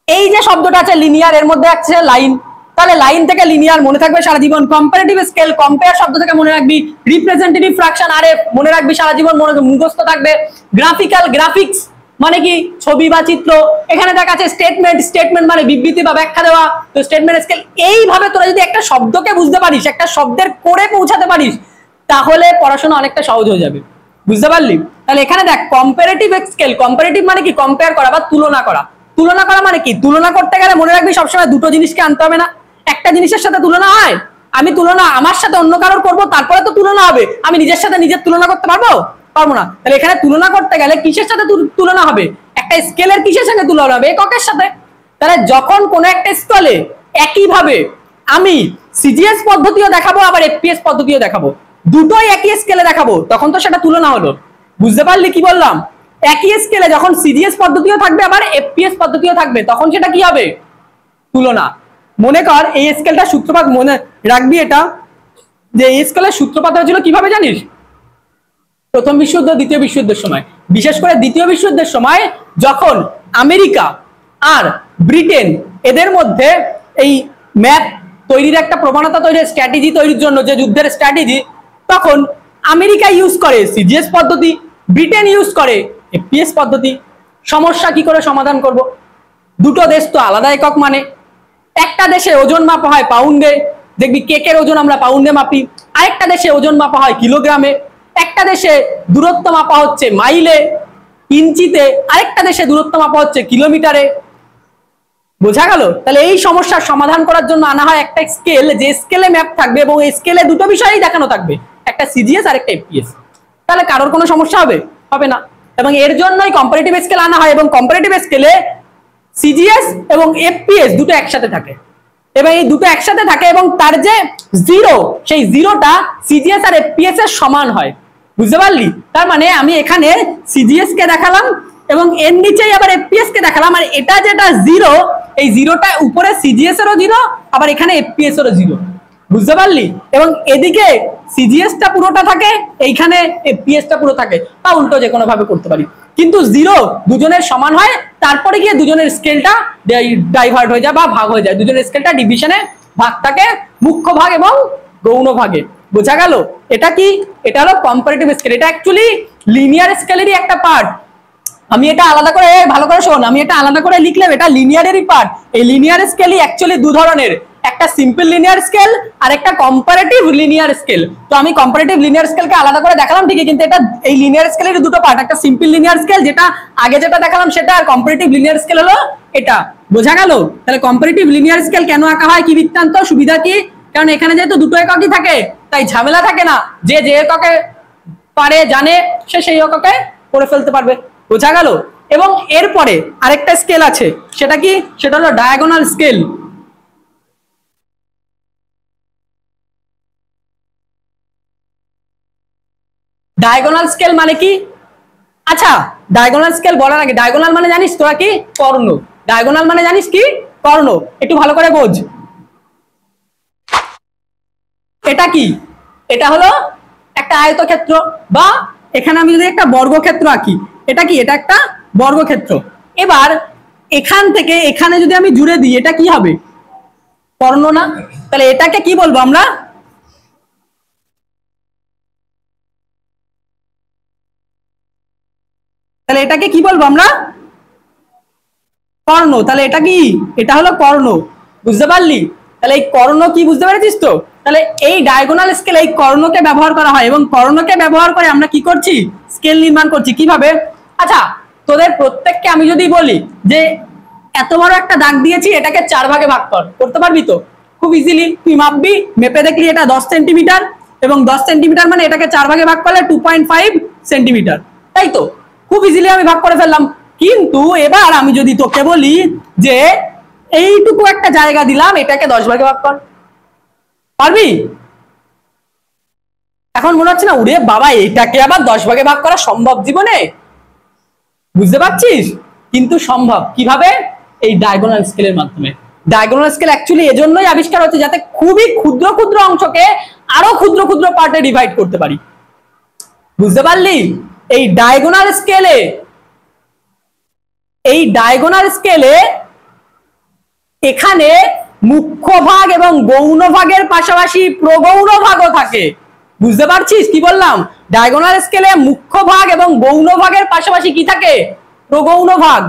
এই যে শব্দটা আছে লিনিয়ার, এর মধ্যে আছে লাইন, তাহলে লাইন থেকে লিনিয়ার মনে থাকবে সারা জীবন। কম্পারেটিভ স্কেল, কম্পেয়ার শব্দ থেকে মনে রাখবি রিপ্রেজেন্টেটিভ ফ্র্যাকশন, আরে মনে রাখবি সারা জীবন, মুখস্থ থাকবে। গ্রাফিক্যাল, গ্রাফিক্স মানে কি? ছবি বা চিত্র। এখানে দেখা আছে স্টেটমেন্ট, স্টেটমেন্ট মানে বিবৃতি বা ব্যাখ্যা দেওয়া, তো স্টেটমেন্ট স্কেল। এইভাবে তোরা যদি একটা শব্দকে বুঝতে পারিস, একটা শব্দের করে পৌঁছাতে পারিস, তাহলে পড়াশোনা অনেকটা সহজ হয়ে যাবে। বুঝতে পারলি? তাহলে এখানে দেখ কম্পারেটিভ স্কেল, কম্পারেটিভ মানে কি? কম্পেয়ার করা বা তুলনা করা। তুলনা করা মানে কি? তুলনা করতে গেলে মনে রাখবি সবসময় দুটো জিনিসকে আনতে হবে না। একটা জিনিসের সাথে তুলনা হয়, আমি তুলনা আমার সাথে অন্য কারোর করবো তারপরে তো তুলনা হবে। আমি নিজের সাথে নিজের তুলনা করতে পারবো? পারবো না। তাহলে এখানে তুলনা করতে গেলে কিসের সাথে তুলনা হবে? একটা স্কেলের কিসের সঙ্গে তুলনা হবে? এককের সাথে। তাহলে যখন কোনো একটা স্কেলে একইভাবে আমি সিজিএস পদ্ধতিও দেখাবো আবার এফপিএস পদ্ধতিও দেখাবো, দুটোই একই স্কেলে দেখাবো, তখন তো সেটা তুলনা হলো। বুঝতে পারলি কি বললাম? একই স্কেলে যখন সিজিএস পদ্ধতিও থাকবে আবার এফপিএস পদ্ধতিও থাকবে, তখন সেটা কি হবে? তুলনা। মনে কর এই স্কেলটা সূত্রপাত, মনে রাখবি এটা, যে এই স্কেলের সূত্রপাত হয়েছিল কিভাবে জানিস? প্রথম বিশ্বযুদ্ধ, দ্বিতীয় বিশ্বযুদ্ধের সময়। বিশেষ করে দ্বিতীয় বিশ্বযুদ্ধের সময় যখন আমেরিকা আর ব্রিটেন এদের মধ্যে এই ম্যাপ তৈরির একটা প্রবণতা তৈরি, স্ট্র্যাটেজি তৈরির জন্য যে যুদ্ধের স্ট্র্যাটেজি, তখন আমেরিকা ইউজ করে সিজিএস পদ্ধতি, ব্রিটেন ইউজ করে এফপিএস পদ্ধতি। সমস্যা কি করে সমাধান করব? দুটো দেশ তো আলাদা একক, মানে একটা দেশে ওজন মাপা হয় পাউন্ডে, দেখবি কেকের ওজন আমরা পাউন্ডে মাপি। আরেকটা দেশে ওজন মাপা হয় কিলোগ্রামে। একটা দেশে দূরত্ব মাপা হচ্ছে মাইলে, ইঞ্চিতে। আরেকটা দেশে দূরত্ব মাপা হচ্ছে কিলোমিটারে। বোঝা গেল? তাহলে এই সমস্যার সমাধান করার জন্য আনা হয় একটা স্কেল, যে স্কেলে ম্যাপ থাকবে এবং এই স্কেলে দুটো বিষয়ই দেখানো থাকবে, একটা সিজিএস আর একটা এফপিএস। তাহলে কারোর কোনো সমস্যা হবে? হবে না। এবং এর জন্যই কম্পারেটিভ স্কেল আনা হয়, এবং কম্পারেটিভ স্কেলে সিজিএস এবং এফপিএস দুটো একসাথে থাকে। এবং এই দুটো একসাথে থাকে এবং তার যে জিরো, সেই জিরোটা সিজিএস আর এফপিএস এর সমান হয়। বুঝতে পারলি? তার মানে আমি এখানে সিজিএস কে দেখালাম এবং এর নিচেই আবার এফপিএস কে দেখালাম, আর এটা যেটা জিরো, এই জিরোটা উপরে সিজিএস এরও জিরো, আবার এখানে এফপিএস এরও জিরো। বুঝতে পারলি? এবং এদিকে সিজিএসটা পুরোটা থাকে, এইখানে এফপিএসটা পুরো থাকে, বা উল্টো যে কোনো ভাবে করতে পারি। কিন্তু জিরো দুজনের সমান হয়, তারপরে গিয়ে দুজনের স্কেলটা ডাইভার্ট হয়ে যায় বা ভাগ হয়ে যায়, দুজনের স্কেলটা ডিভিশনে ভাগ থাকে, মুখ্য ভাগ এবং গৌণ ভাগে। বোঝা গেল? এটা কি? এটা হলো কম্পারেটিভ স্কেল। এটা অ্যাকচুয়ালি লিনিয়ার স্কেলেরই একটা পার্ট। আমি এটা আলাদা করে, ভালো করে শোন, আমি এটা আলাদা করে লিখলাম, এটা লিনিয়ারেরই পার্ট। এই লিনিয়ার স্কেলই অ্যাকচুয়ালি দু ধরনের, একটা সিম্পল লিনিয়ার স্কেল আর একটা কম্পারেটিভ লিনিয়ার স্কেল। তো আমি কম্পারেটিভ লিনিয়ার স্কেলকে আলাদা করে দেখালাম ঠিকই, কিন্তু এটা এই লিনিয়ার স্কেলের দুটো পার্ট, একটা সিম্পল লিনিয়ার স্কেল যেটা আগে যেটা দেখালাম সেটা, আর কম্পারেটিভ লিনিয়ার স্কেল হলো এটা। বোঝা গেল? তাহলে কম্পারেটিভ লিনিয়ার স্কেল কেন আঁকা হয়, কি বৃত্তান্ত, সুবিধা কি? কারণ এখানে যেহেতু দুটো এককই থাকে তাই ঝামেলা থাকে না, যে যে এককে পারে জানে সে সেই এককে করে ফেলতে পারবে। বোঝা গেল? এবং এরপরে আরেকটা স্কেল আছে, সেটা কি? সেটা হলো ডায়াগোনাল স্কেল। ডায়াগোনাল স্কেল মানে কি? আচ্ছা, ডায়াগোনাল স্কেল বলার আগে, ডায়াগোনাল মানে জানিস তোরা কি? কর্ণ। ডায়াগোনাল মানে জানিস কি? কর্ণ। একটু ভালো করে বোঝ। এটা কি? এটা হলো একটা আয়তক্ষেত্র, বা এখানে আমি যদি একটা বর্গক্ষেত্র আঁকি, এটা কি? এটা একটা বর্গক্ষেত্র। এবার এখান থেকে এখানে যদি আমি জুড়ে দিই, এটা কি হবে? কর্ণ না? তাহলে এটাকে কি বলবো আমরা? তাহলে এটাকে কি বলবো আমরা? কর্ণ। তাহলে এটা কি? এটা হলো কর্ণ। বুঝতে পারলি? তাহলে এই কর্ণ কি, বুঝতে পেরেছিস তো? তাহলে এই ডায়াগোনাল স্কেলে এই কর্ণকে ব্যবহার করা হয়, এবং কর্ণকে ব্যবহার করে আমরা কি করছি? স্কেল নির্মাণ করছি। কিভাবে? আচ্ছা, তোদের প্রত্যেককে আমি যদি বলি যে এত বড় একটা দাগ দিয়েছি, এটাকে 4 ভাগে ভাগ কর, করতে পারবি তো? খুব ইজিলি তুই মাপবি, মেপে দেখলি এটা 10 সেন্টিমিটার, এবং 10 সেন্টিমিটার মানে এটাকে 4 ভাগে ভাগ করলে 2.5 সেন্টিমিটার, তাই তো? খুব ইজিলি আমি ভাগ করে ফেললাম। কিন্তু এবার আমি যদি তোকে বলি যে এইটুকু একটা জায়গা দিলাম, এটাকে 10 ভাগে ভাগ কর, পারবি? এখন মনে হচ্ছে না, উড়ে বাবা, এটাকে আবার 10 ভাগে ভাগ করা সম্ভব জীবনে? বুঝতে পারছিস? কিন্তু সম্ভব। কিভাবে? এই ডায়াগোনাল স্কেলের মাধ্যমে। ডায়াগোনাল স্কেল অ্যাকচুয়ালি এজন্যই আবিষ্কার হচ্ছে যাতে খুবই ক্ষুদ্র ক্ষুদ্র অংশকে আরো ক্ষুদ্র ক্ষুদ্র পার্টে ডিভাইড করতে পারি। বুঝতে পারলি? এই ডায়াগোনাল স্কেলে, এখানে মুখ্য ভাগ এবং গৌণ ভাগের পাশাপাশি প্রগৌণ ভাগও থাকে। বুঝতে পারছিস কি বললাম? ডায়াগোনাল স্কেলে মুখ্য ভাগ এবং গৌণ ভাগের পাশাপাশি কি থাকে? প্রগৌণ ভাগ।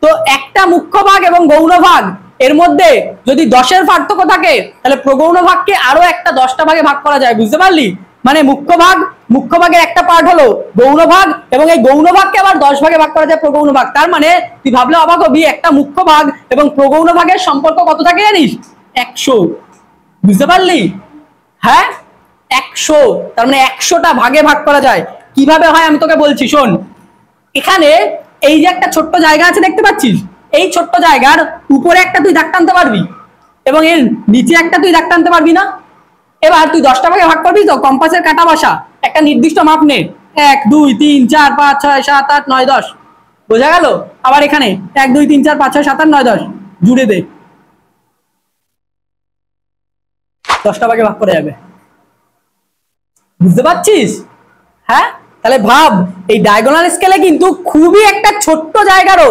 তো একটা মুখ্য ভাগ এবং গৌণ ভাগ এর মধ্যে যদি 10-এর পার্থক্য থাকে, তাহলে প্রগৌণ ভাগকে আরো একটা 10টা ভাগে ভাগ করা যায়। বুঝতে পারলি? মানে মুখ্য ভাগের একটা পার্ট হলো গৌণ ভাগ, এবং এই গৌণ ভাগকে আবার 10 ভাগে ভাগ করা যায় প্রগৌণ ভাগ। তার মানে তুই ভাবলে অবাক হবি, একটা মুখ্য ভাগ এবং প্রগৌণ ভাগের সম্পর্ক কত থাকে জানিস? 100। বুঝতে পারলি? হ্যাঁ, 100। তার মানে 100টা ভাগে ভাগ করা যায়। কিভাবে হয় আমি তোকে বলছি, শোন। এখানে এই যে একটা ছোট্ট জায়গা আছে, দেখতে পাচ্ছিস? এই ছোট্ট জায়গার উপরে একটা তুই দাগ টানতে পারবি, এবং এর নিচে একটা তুই দাগ টানতে পারবি না? এবার তুই 10টা ভাগে ভাগ করবি তো, কম্পাসের কাটা বসা, একটা নির্দিষ্ট মাপ নে, 1 2 3 4 5 6 7 8 9 10। বোঝা গেল? আবার এখানে 1 2 3 4 5 6 7 8 9 10 জুড়ে দে, 10টা ভাগে ভাগ করে যাবে। বুঝতে পারছিস? হ্যাঁ, তাহলে ভাব, এই ডায়াগোনাল স্কেলে কিন্তু খুবই একটা ছোট্ট জায়গারও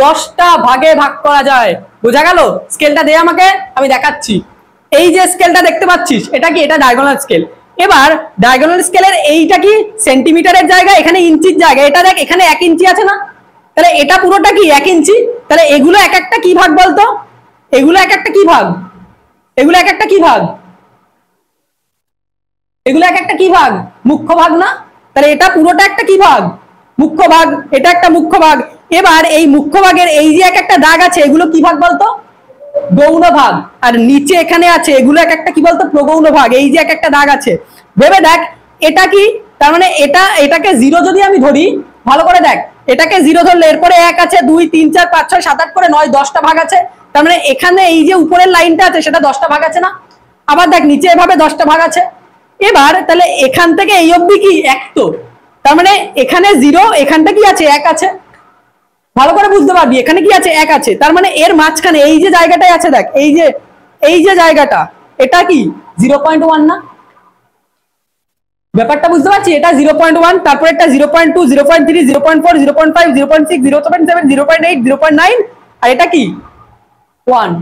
10টা ভাগে ভাগ করা যায়। বোঝা গেল? স্কেলটা দে আমাকে, আমি দেখাচ্ছি। এই যে স্কেলটা দেখতে পাচ্ছিস, এটা কি? এটা ডায়াগোনাল স্কেল। এবার ডায়াগোনাল স্কেলের এইটা কি? সেন্টিমিটারের জায়গা, এখানে ইঞ্চির জায়গা। এটা দেখ, এখানে 1 ইঞ্চি আছে না? তাহলে এটা পুরোটা কি 1 ইঞ্চি? তাহলে এগুলো এক একটা কি ভাগ বলতো? এগুলো এক একটা কি ভাগ? এগুলো এক একটা কি ভাগ? এগুলো এক একটা কি ভাগ? মুখ্য ভাগ না? তাহলে এটা পুরোটা একটা কি ভাগ? মুখ্য ভাগ। এটা একটা মুখ্য ভাগ। এবার এই মুখ্য ভাগের এই যে এক একটা দাগ আছে, এগুলো কি ভাগ বলতো? গৌণ ভাগ। আর নিচে এখানে আছে, এগুলো এক একটা কি বলতো? প্রগৌণ ভাগ। এই যে এক একটা দাগ আছে, ভেবে দেখ এটা কি? তার মানে এটাকে 0 যদি আমি ধরি, ভালো করে দেখ, এটাকে 0 ধরলে এরপরে 1 আছে, 2 3 4 5 6 7 8 করে 9 10টা ভাগ আছে। তার মানে এখানে এই যে উপরের লাইনটা আছে, সেটা 10টা ভাগ আছে না? আবার দেখ নিচে এভাবে 10টা ভাগ আছে। এবার তাহলে এখান থেকে এই অবধি কি 1 তো? তার মানে এখানে 0, এখানটা কি আছে? 1 আছে। ভালো করে বুঝতে পারবি, এখানে কি আছে? 1 আছে। তার মানে এর মাঝখানে এই যে জায়গাটাই আছে, দেখ এই যে জায়গাটা, এটা কি 0.1 না? ব্যাপারটা বুঝতে পারছি? এটা 0.1, তারপর একটা 0.2 0.3 0.4 0.5 0.6 0.7 0.8 0.9, আর এটা কি 1।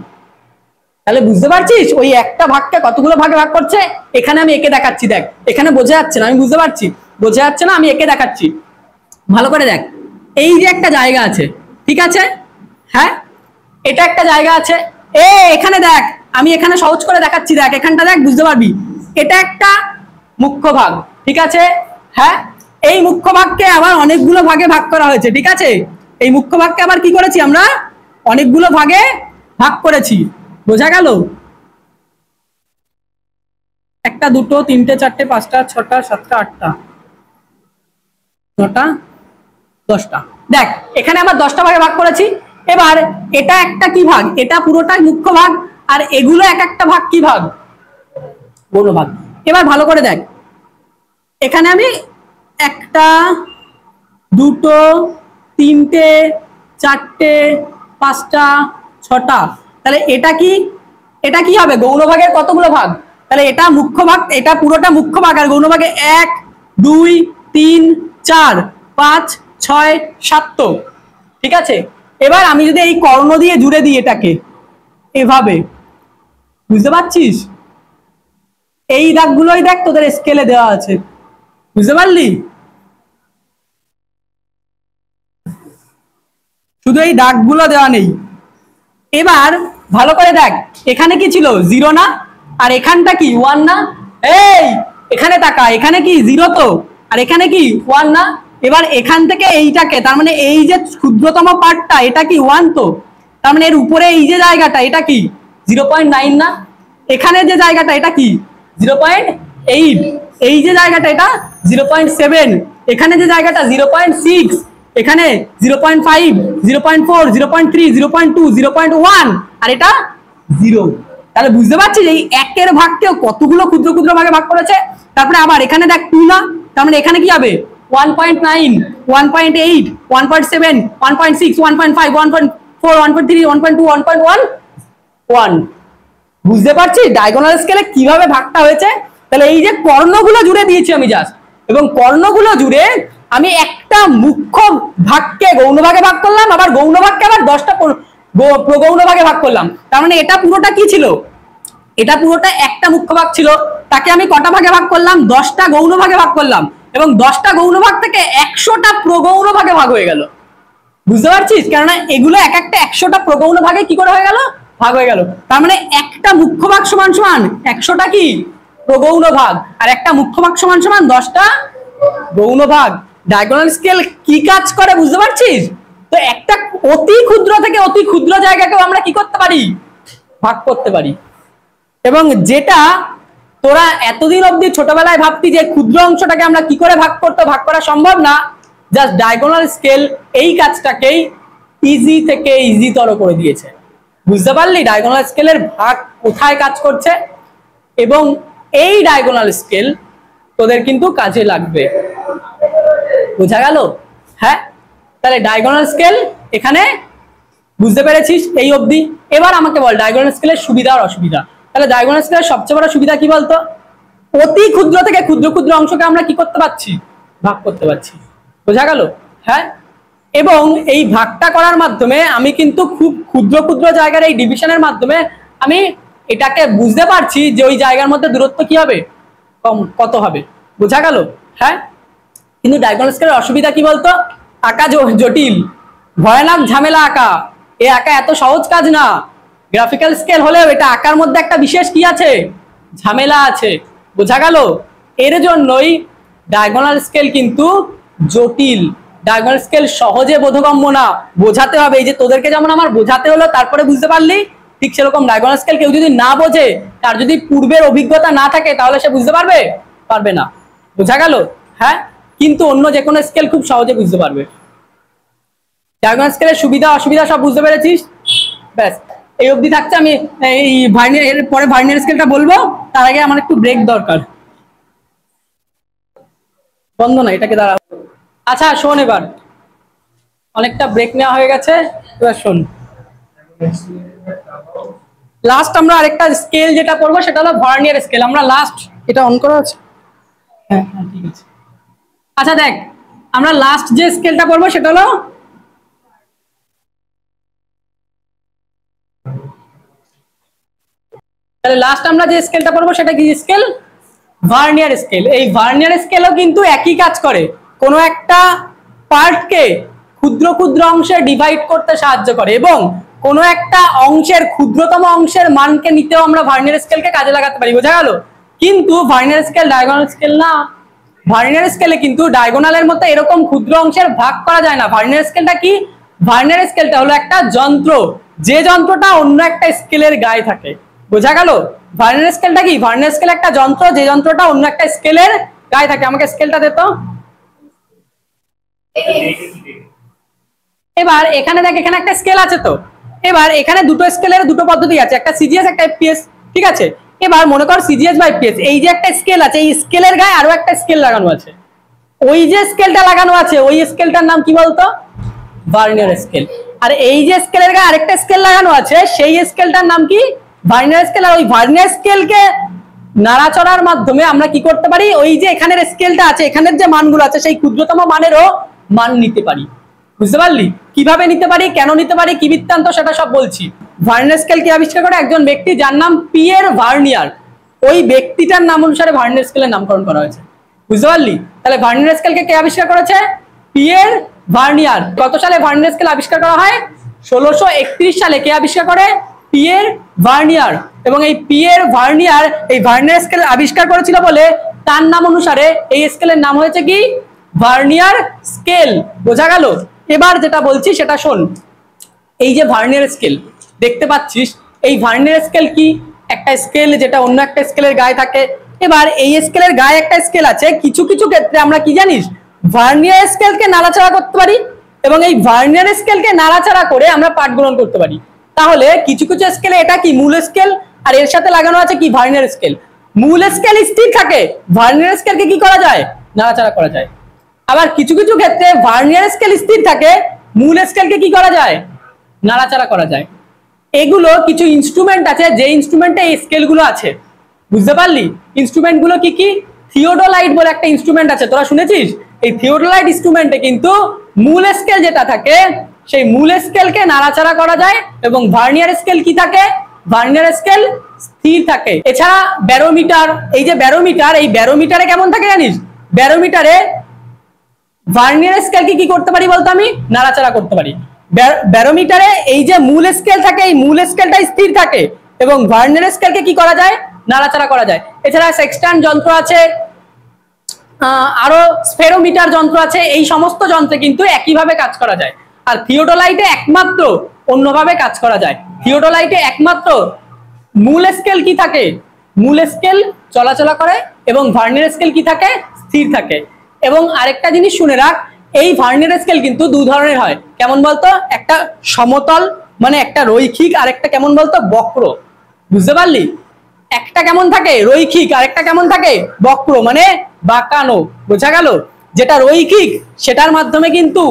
তাহলে বুঝতে পারছিস ওই একটা ভাগকে কতগুলো ভাগে ভাগ করছে? এখানে আমি একে দেখাচ্ছি, দেখ এখানে বোঝা যাচ্ছে না, আমি বুঝতে পারছি বোঝা যাচ্ছে না, আমি একে দেখাচ্ছি, ভালো করে দেখ। এই যে একটা জায়গা আছে, ঠিক আছে? হ্যাঁ, এটা একটা জায়গা আছে। এখানে দেখ, আমি এখানে সহজ করে দেখাচ্ছি, দেখ এখানটা দেখ, বুঝতে পারবি। এটা একটা মুখ্য ভাগ, ঠিক আছে? হ্যাঁ, এই মুখ্য ভাগকে আবার অনেকগুলো ভাগে ভাগ করা হয়েছে, ঠিক আছে? এই মুখ্য ভাগকে আবার কি করেছি আমরা? অনেকগুলো ভাগে ভাগ করেছি। বোঝা গেল? 1 2 3 4 5 6 7 8 9 10টা। দেখ এখানে আবার 10টা ভাগে ভাগ করেছি। এবার এটা একটা কি ভাগ? এটা পুরোটাই মুখ্য ভাগ, আর এগুলো এক একটা ভাগ কি ভাগ? গৌণ ভাগ। এবার ভালো করে দেখ, এখানে আমি একটা, দুটো, তিনটে, চারটে, পাঁচটা, ছটা। তাহলে এটা কি, এটা কি হবে? গৌণ ভাগের কতগুলো ভাগ? তাহলে এটা মুখ্য ভাগ, এটা পুরোটা মুখ্য ভাগ, আর গৌণ ভাগে 1 2 3 4 5 6 7 তো, ঠিক আছে। এবার আমি যদি এই কর্ণ দিয়ে জুড়ে দিই এটাকে এভাবে, বুঝতে পারছিস? এই দাগগুলোই দেখ তোদের স্কেলে দেওয়া আছে, বুঝতে পারলি? শুধু এই দাগগুলো দেওয়া নেই। এবার ভালো করে দেখ, এখানে কি ছিল? 0 না? আর এখানটা কি 1 না? এই এখানে তাকা, এখানে কি 0 তো, আর এখানে কি 1 না? এবার এখান থেকে এইটাকে, তার মানে এই যে ক্ষুদ্রতম পার্টটা, এটা কি 1 তো, তার মানে এর উপরে এই যে জায়গাটা, এটা কি 0.9 না? এখানে যে জায়গাটা, এটা কি 0.8, এই যে জায়গাটা এটা 0.7, এখানে যে জায়গাটা 0.6, এখানে 0.5, 0.4, 0.3, 0.2, 0.1, আর এটা 0। তাহলে বুঝতে পারছিস এই একের ভাগকেও কতগুলো ক্ষুদ্র ক্ষুদ্র ভাগে ভাগ করেছে। তারপরে আবার এখানে দেখ 2 না, তার মানে এখানে কি হবে 1.9, 1.8, 1.7, 1.6, 1.5, 1.4, 1.3, 1.2, 1.1। বুঝতে পারছিস ডায়াগোনাল স্কেলে কিভাবে ভাগটা হয়েছে? তাহলে এই যে কর্ণগুলো জুড়ে দিয়েছি আমি জাস্ট, এবং কর্ণগুলো জুড়ে আমি একটা মুখ্য ভাগকে গৌণ ভাগে ভাগ করলাম, আবার গৌণ ভাগকে আবার 10টা প্রগৌণ ভাগে ভাগ করলাম। তার মানে এটা পুরোটা কি ছিল? এটা পুরোটা একটা মুখ্য ভাগ ছিল, তাকে আমি কটা ভাগে ভাগ করলাম? 10টা গৌণ ভাগে ভাগ করলাম, এবং 10টা গৌণ ভাগ থেকে 100টা প্রগৌণ ভাগে ভাগ হয়ে গেল। বুঝতে পারছিস? কেননা এগুলো এক একটা 100টা প্রগৌণ ভাগে কি করে হয়ে গেল? ভাগ হয়ে গেল। তার মানে একটা মুখ্য ভাগ সমান সমান 100টা কি প্রগৌণ ভাগ, আর একটা মুখ্য ভাগ সমান সমান 10টা গৌণ ভাগ। ডায়াগোনাল স্কেল কি কাজ করে বুঝতে পারছিস? তো একটা অতি ক্ষুদ্র থেকে অতি ক্ষুদ্র জায়গাকেও আমরা কি করতে পারি? ভাগ করতে পারি। এবং যেটা তোরা এতদিন অবধি ছোটবেলায় ভাবতি যে ক্ষুদ্র অংশটাকে আমরা কি করে ভাগ করতে, ভাগ করা সম্ভব না, জাস্ট ডায়াগোনাল স্কেল এই কাজটাকেই ইজি থেকে ইজিতর করে দিয়েছে। বুঝতে পারলি ডায়াগোনাল স্কেলের ভাগ কোথায় কাজ করছে? এবং এই ডায়াগোনাল স্কেল তোদের কিন্তু কাজে লাগবে, বোঝা গেল? হ্যাঁ, তাহলে ডায়াগোনাল স্কেল এখানে বুঝতে পেরেছিস এই অবধি। এবার আমাকে বল ডায়াগোনাল স্কেলের সুবিধা আর অসুবিধা। তাহলে ডায়াগোনাল স্কেলের সবচেয়ে বড় সুবিধা কি বলতো? অতি ক্ষুদ্র থেকে ক্ষুদ্র ক্ষুদ্র অংশকে আমরা কি করতে পারছি? ভাগ করতে পারছি, বোঝা গেল? হ্যাঁ, এবং এই ভাগটা করার মাধ্যমে আমি কিন্তু খুব ক্ষুদ্র ক্ষুদ্র জায়গার এই ডিভিশনের মাধ্যমে আমি এটাকে বুঝতে পারছি যে ওই জায়গার মধ্যে দূরত্ব কি হবে, কত হবে, বোঝা গেল? হ্যাঁ, কিন্তু ডায়াগোনাল স্কেলের অসুবিধা কি বলতো? আঁকা জটিল, ভয়ানক ঝামেলা আঁকা। এ আঁকা এত সহজ কাজ না। গ্রাফিক্যাল স্কেল হলেও এটা আঁকার মধ্যে একটা বিশেষ কি আছে? ঝামেলা আছে, বোঝা গেল? এর জন্যই ডায়াগোনাল স্কেল কিন্তু জটিল। ডায়াগোনাল স্কেল সহজে বোধগম্য না, বোঝাতে হবে। এই যে তোদেরকে যেমন আমার বোঝাতে হলো তারপরে বুঝতে পারলি, ঠিক সেরকম ডায়াগোনাল স্কেল কেউ যদি না বোঝে, তার যদি পূর্বের অভিজ্ঞতা না থাকে, তাহলে সে বুঝতে পারবে? পারবে না, বোঝা গেল? হ্যাঁ, কিন্তু অন্য যে কোনো স্কেল খুব সহজে বুঝতে পারবে। ডায়াগোনাল স্কেলের সুবিধা অসুবিধা সব বুঝতে পেরেছিস? ব্যাস, এই অবধি থাকছে। আমি এই ভার্নিয়ার, এর পরে ভার্নিয়ার স্কেলটা বলবো, তার আগে আমার একটু ব্রেক দরকার। বন্ধ না, এটাকে দাঁড়া। আচ্ছা শোন, এবার অনেকটা ব্রেক নেওয়া হয়ে গেছে, এবার শোন। লাস্ট আমরা আরেকটা স্কেল যেটা পড়বো সেটা হলো ভার্নিয়ার স্কেল। আমরা লাস্ট, এটা অন করা আছে? হ্যাঁ হ্যাঁ, ঠিক আছে। আচ্ছা দেখ, আমরা লাস্ট যে স্কেলটা পড়বো সেটা হলো তাহলে লাস্ট আমরা যে স্কেলটা পড়বো সেটা কি স্কেল? Vernier scale. এই ভার্নিয়ার স্কেলও কিন্তু একই কাজ করে, কোনো একটা পার্টকে ক্ষুদ্র ক্ষুদ্র অংশে ডিভাইড করতে সাহায্য করে, এবং কোনো একটা অংশের ক্ষুদ্রতম অংশের মানকে নিতেও আমরা ভার্নিয়ার স্কেলকে কাজে লাগাতে পারি, বোঝা গেল? কিন্তু ভার্নিয়ার স্কেল ডায়াগোনাল স্কেল না। ভার্নিয়ার স্কেলে কিন্তু ডায়াগোনালের মতো এরকম ক্ষুদ্র অংশের ভাগ করা যায় না। ভার্নিয়ার স্কেলটা কি? ভার্নিয়ার স্কেলটা হলো একটা যন্ত্র, যে যন্ত্রটা অন্য একটা স্কেলের গায়ে থাকে, বোঝা গেল? ভার্নিয়ার স্কেলটা কি? ভার্নিয়ার স্কেল একটা যন্ত্র, যে যন্ত্রটা অন্য একটা স্কেলের গায়ে থাকে। আমাকে স্কেলটা দে তো। এবার এখানে দেখ, এখানে একটা স্কেল আছে তো। এবার এখানে দুটো স্কেলের দুটো পদ্ধতি আছে, একটা সিজিএস একটা এফপিএস, ঠিক আছে? এবার মনে কর সিজিএস বা এফপিএস, এই যে একটা স্কেল আছে, এই স্কেলের গায়ে আরো একটা স্কেল লাগানো আছে, ওই যে স্কেলটা লাগানো আছে ওই স্কেলটার নাম কি বলতো? Vernier scale. আর এই যে স্কেলের গায়ে আরেকটা স্কেল লাগানো আছে সেই স্কেলটার নাম কি? Vernier scale. আর ওই ভার্নিয়ার স্কেলকে নাড়াচড়ার মাধ্যমে আমরা কি করতে পারি? ওই যে এখানের স্কেলটা আছে, এখানের যে মানগুলো আছে সেই ক্ষুদ্রতম মানেরও মান নিতে পারি। বুঝতে পারলি? কিভাবে নিতে পারি, কেন নিতে পারি, কি বৃত্তান্ত, সেটা সব বলছি। ভার্নিয়ার স্কেল কে আবিষ্কার করে? একজন ব্যক্তি যার নাম পিয়ের ভার্নিয়ার। ওই ব্যক্তিটার নাম অনুসারে ভার্নিয়ার স্কেলের নামকরণ করা হয়েছে। বুঝতে পারলি? তাহলে ভার্নিয়ার স্কেলকে কে আবিষ্কার করেছে? Pierre vernier. কত সালে ভার্নিয়ার স্কেল আবিষ্কার করা হয়? 1631 সালে। কে আবিষ্কার করে? Pierre vernier. এবং এই পিয়ের ভার্নিয়ার এই ভার্নিয়ার স্কেল আবিষ্কার করেছিল বলে তার নাম অনুসারে এই স্কেলের নাম হয়েছে কি? Vernier scale. বোঝা গেল? এবার যেটা বলছি সেটা শোন। এই যে ভার্নিয়ার স্কেল দেখতে পাচ্ছিস, এই ভার্নিয়ার স্কেল কি? একটা স্কেল যেটা অন্য একটা স্কেলের গায়ে থাকে। এবার এই স্কেলের গায়ে একটা স্কেল আছে, কিছু কিছু ক্ষেত্রে আমরা কি জানিস, ভার্নিয়ার স্কেলকে নাড়াচাড়া করতে পারি এবং এই ভার্নিয়ার স্কেলকে নাড়াচাড়া করে আমরা পাঠ গ্রহণ করতে পারি। তাহলে কিছু কিছু স্কেলে এটা কি? মূল স্কেল। আর এর সাথে লাগানো আছে কি? Vernier scale. মূল স্কেল স্থির থাকে, ভার্নিয়ার স্কেলকে কি করা যায়? নাড়াচাড়া করা যায়। আবার কিছু কিছু ক্ষেত্রে ভার্নিয়ার স্কেল স্থির থাকে, মূল স্কেলকে কি করা যায়? নাড়াচাড়া করা যায়। এগুলো কিছু ইনস্ট্রুমেন্ট আছে, যে ইনস্ট্রুমেন্টে এই স্কেলগুলো আছে। বুঝতে পারলি? ইনস্ট্রুমেন্টগুলো কি কি? থিওডোলাইট বলে একটা ইনস্ট্রুমেন্ট আছে, তোরা শুনেছিস? এই থিওডোলাইট ইনস্ট্রুমেন্টে কিন্তু মূল স্কেল যেটা থাকে সেই মূল স্কেলকে নাড়াচাড়া করা যায় এবং ভার্নিয়ার স্কেল কি থাকে? ভার্নিয়ার স্কেল স্থির থাকে। এছাড়া ব্যারোমিটার, এই যে ব্যারোমিটার, এই ব্যারোমিটারে কেমন থাকে জানিস? ব্যারোমিটারে ভার্নিয়ার স্কেলকে কি করতে পারি বলতো? আমি নাড়াচাড়া করতে পারি। ব্যারোমিটারে এই যে মূল স্কেল থাকে, এই মূল স্কেলটা স্থির থাকে এবং ভার্নিয়ার স্কেলকে কি করা যায়? নাড়াচাড়া করা যায়। এছাড়া সেক্সট্যান্ট যন্ত্র আছে, আরো স্ফেরোমিটার যন্ত্র আছে। এই সমস্ত যন্ত্রে কিন্তু একইভাবে কাজ করা যায়। আর থিওডোলাইটে একমাত্র অন্যভাবে কাজ করা যায়। থিওডোলাইটে একমাত্র মূল স্কেল কি থাকে? মূল স্কেল চলাচলা করে এবং ভার্নিয়ার স্কেল কি থাকে? স্থির থাকে। এবং আরেকটা জিনিস শুনে রাখ, এই ভার্নিয়ার স্কেল কিন্তু দু ধরনের হয়। কেমন বলতো? একটা সমতল মানে একটা রৈখিক, আর একটা কেমন বলতো? বক্র। বুঝতে পারলি? একটা কেমন থাকে? রৈখিক। আর একটা কেমন থাকে? বক্র মানে বাঁকানো। বোঝা গেল? যেটা রৈখিক সেটার মাধ্যমে কিন্তু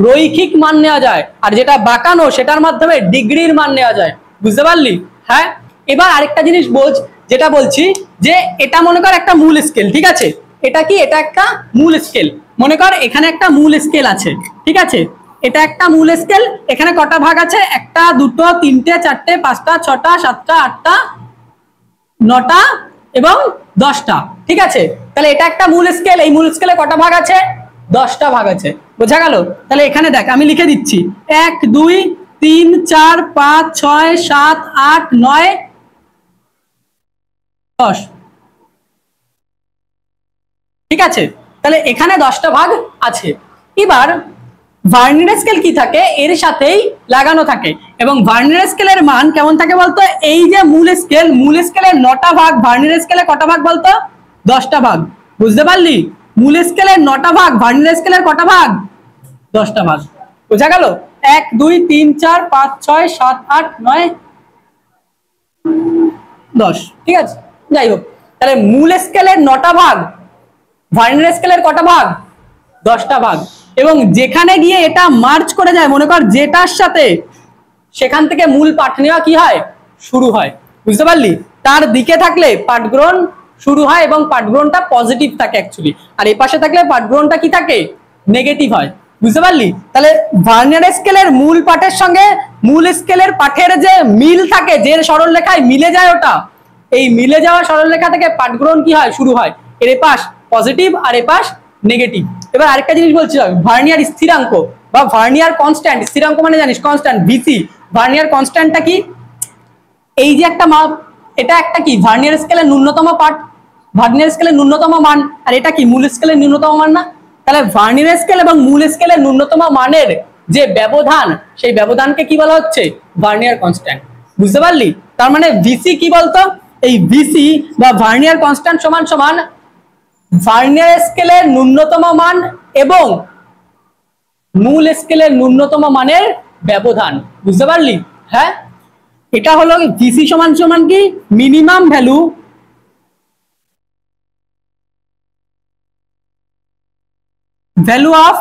রৈখিক মান নেওয়া যায়, আর যেটা বাঁকানো সেটার মাধ্যমে ডিগ্রির মান নেওয়া যায়। বুঝতে পারলি? হ্যাঁ। এবার আরেকটা জিনিস বোঝ, যেটা বলছি যে এটা মনে কর একটা মূল স্কেল, ঠিক আছে? এটা কি? এটা একটা মূল স্কেল। মনে কর এখানে একটা মূল স্কেল আছে, ঠিক আছে? এটা একটা মূল স্কেল। এখানে কটা ভাগ আছে? একটা, দুটো, তিনটে, চারটে, পাঁচটা, ছটা, সাতটা, আটটা, 9টা এবং 10টা। ঠিক আছে? তাহলে এটা একটা মূল স্কেল। এই মূল স্কেলে কটা ভাগ আছে? 10টা ভাগ আছে। বোঝা গেল? তাহলে এখানে দেখ, আমি লিখে দিচ্ছি 1 2 3 4 5 6 7 8 9 10। ঠিক আছে? তাহলে এখানে 10টা ভাগ আছে। এবার ভার্নিয়ার স্কেল কি থাকে? এর সাথেই লাগানো থাকে। এবং ভার্নিয়ার স্কেলের মান কেমন থাকে বলতো? এই যে মূল স্কেল, মূল স্কেলের 9টা ভাগ, ভার্নিয়ার স্কেলে কটা ভাগ বলতো? 10টা ভাগ। বুঝতে পারলি? মূল স্কেলের 9টা ভাগ, ভার্নিয়ার স্কেলের কটা ভাগ? 10টা ভাগ। বোঝা গেল? 1 2 3 4 5 6 7 8 9 10। ঠিক আছে? যাই হোক, তাহলে মূল স্কেলের 9টা ভাগ, ভার্নিয়ার স্কেলের কটা ভাগ? 10টা ভাগ। এবং যেখানে গিয়ে এটা মার্চ করে যায়, মনে কর যেটার সাথে, সেখান থেকে মূল পাঠ নেওয়া কি হয়? শুরু হয়। বুঝতে পারলি? তার দিকে থাকলে পাঠ গ্রহণ শুরু হয় এবং পাঠ গ্রহণটা পজিটিভ থাকে অ্যাকচুয়ালি। আর এই পাশে থাকলে পাঠ গ্রহণটা কি থাকে? নেগেটিভ হয়। বুঝতে পারলি? তাহলে ভার্নিয়ার স্কেলের মূল পাঠের সঙ্গে মূল স্কেলের পাঠের যে মিল থাকে, যে সরলরেখায় মিলে যায় ওটা, এই মিলে যাওয়া সরলরেখা থেকে পাঠ গ্রহণ কি হয়? শুরু হয়। এর এপাশ পজিটিভ আর এপাশ নেগেটিভ। এবার আরেকটা জিনিস বলছিলাম, ভার্নিয়ার স্থিরাঙ্ক বা ভার্নিয়ার কনস্ট্যান্ট। স্থিরাঙ্ক মানে জানিস কনস্ট্যান্ট, ভিসি। ভার্নিয়ার কনস্ট্যান্টটা কি? এই যে একটা মাপ, এটা একটা কি? ভার্নিয়ার স্কেলের ন্যূনতম পাঠ, ভার্নিয়ার স্কেলের ন্যূনতম মান। আর এটা কি? মূল স্কেলের ন্যূনতম মান না? তাহলে ভার্নিয়ার স্কেল এবং মূল স্কেলের ন্যূনতম মানের যে ব্যবধান, সেই ব্যবধানকে কি বলা হচ্ছে? Vernier constant. বুঝতে পারলি? তার মানে ভিসি কি বলতো? এই ভিসি বা ভার্নিয়ার কনস্ট্যান্ট সমান সমান ভার্নিয়ার স্কেলের ন্যূনতম মান এবং মূল স্কেলের ন্যূনতম মানের ব্যবধান। বুঝতে পারলি? হ্যাঁ, এটা হলো ভিসি সমান সমান কি? Minimum value, value of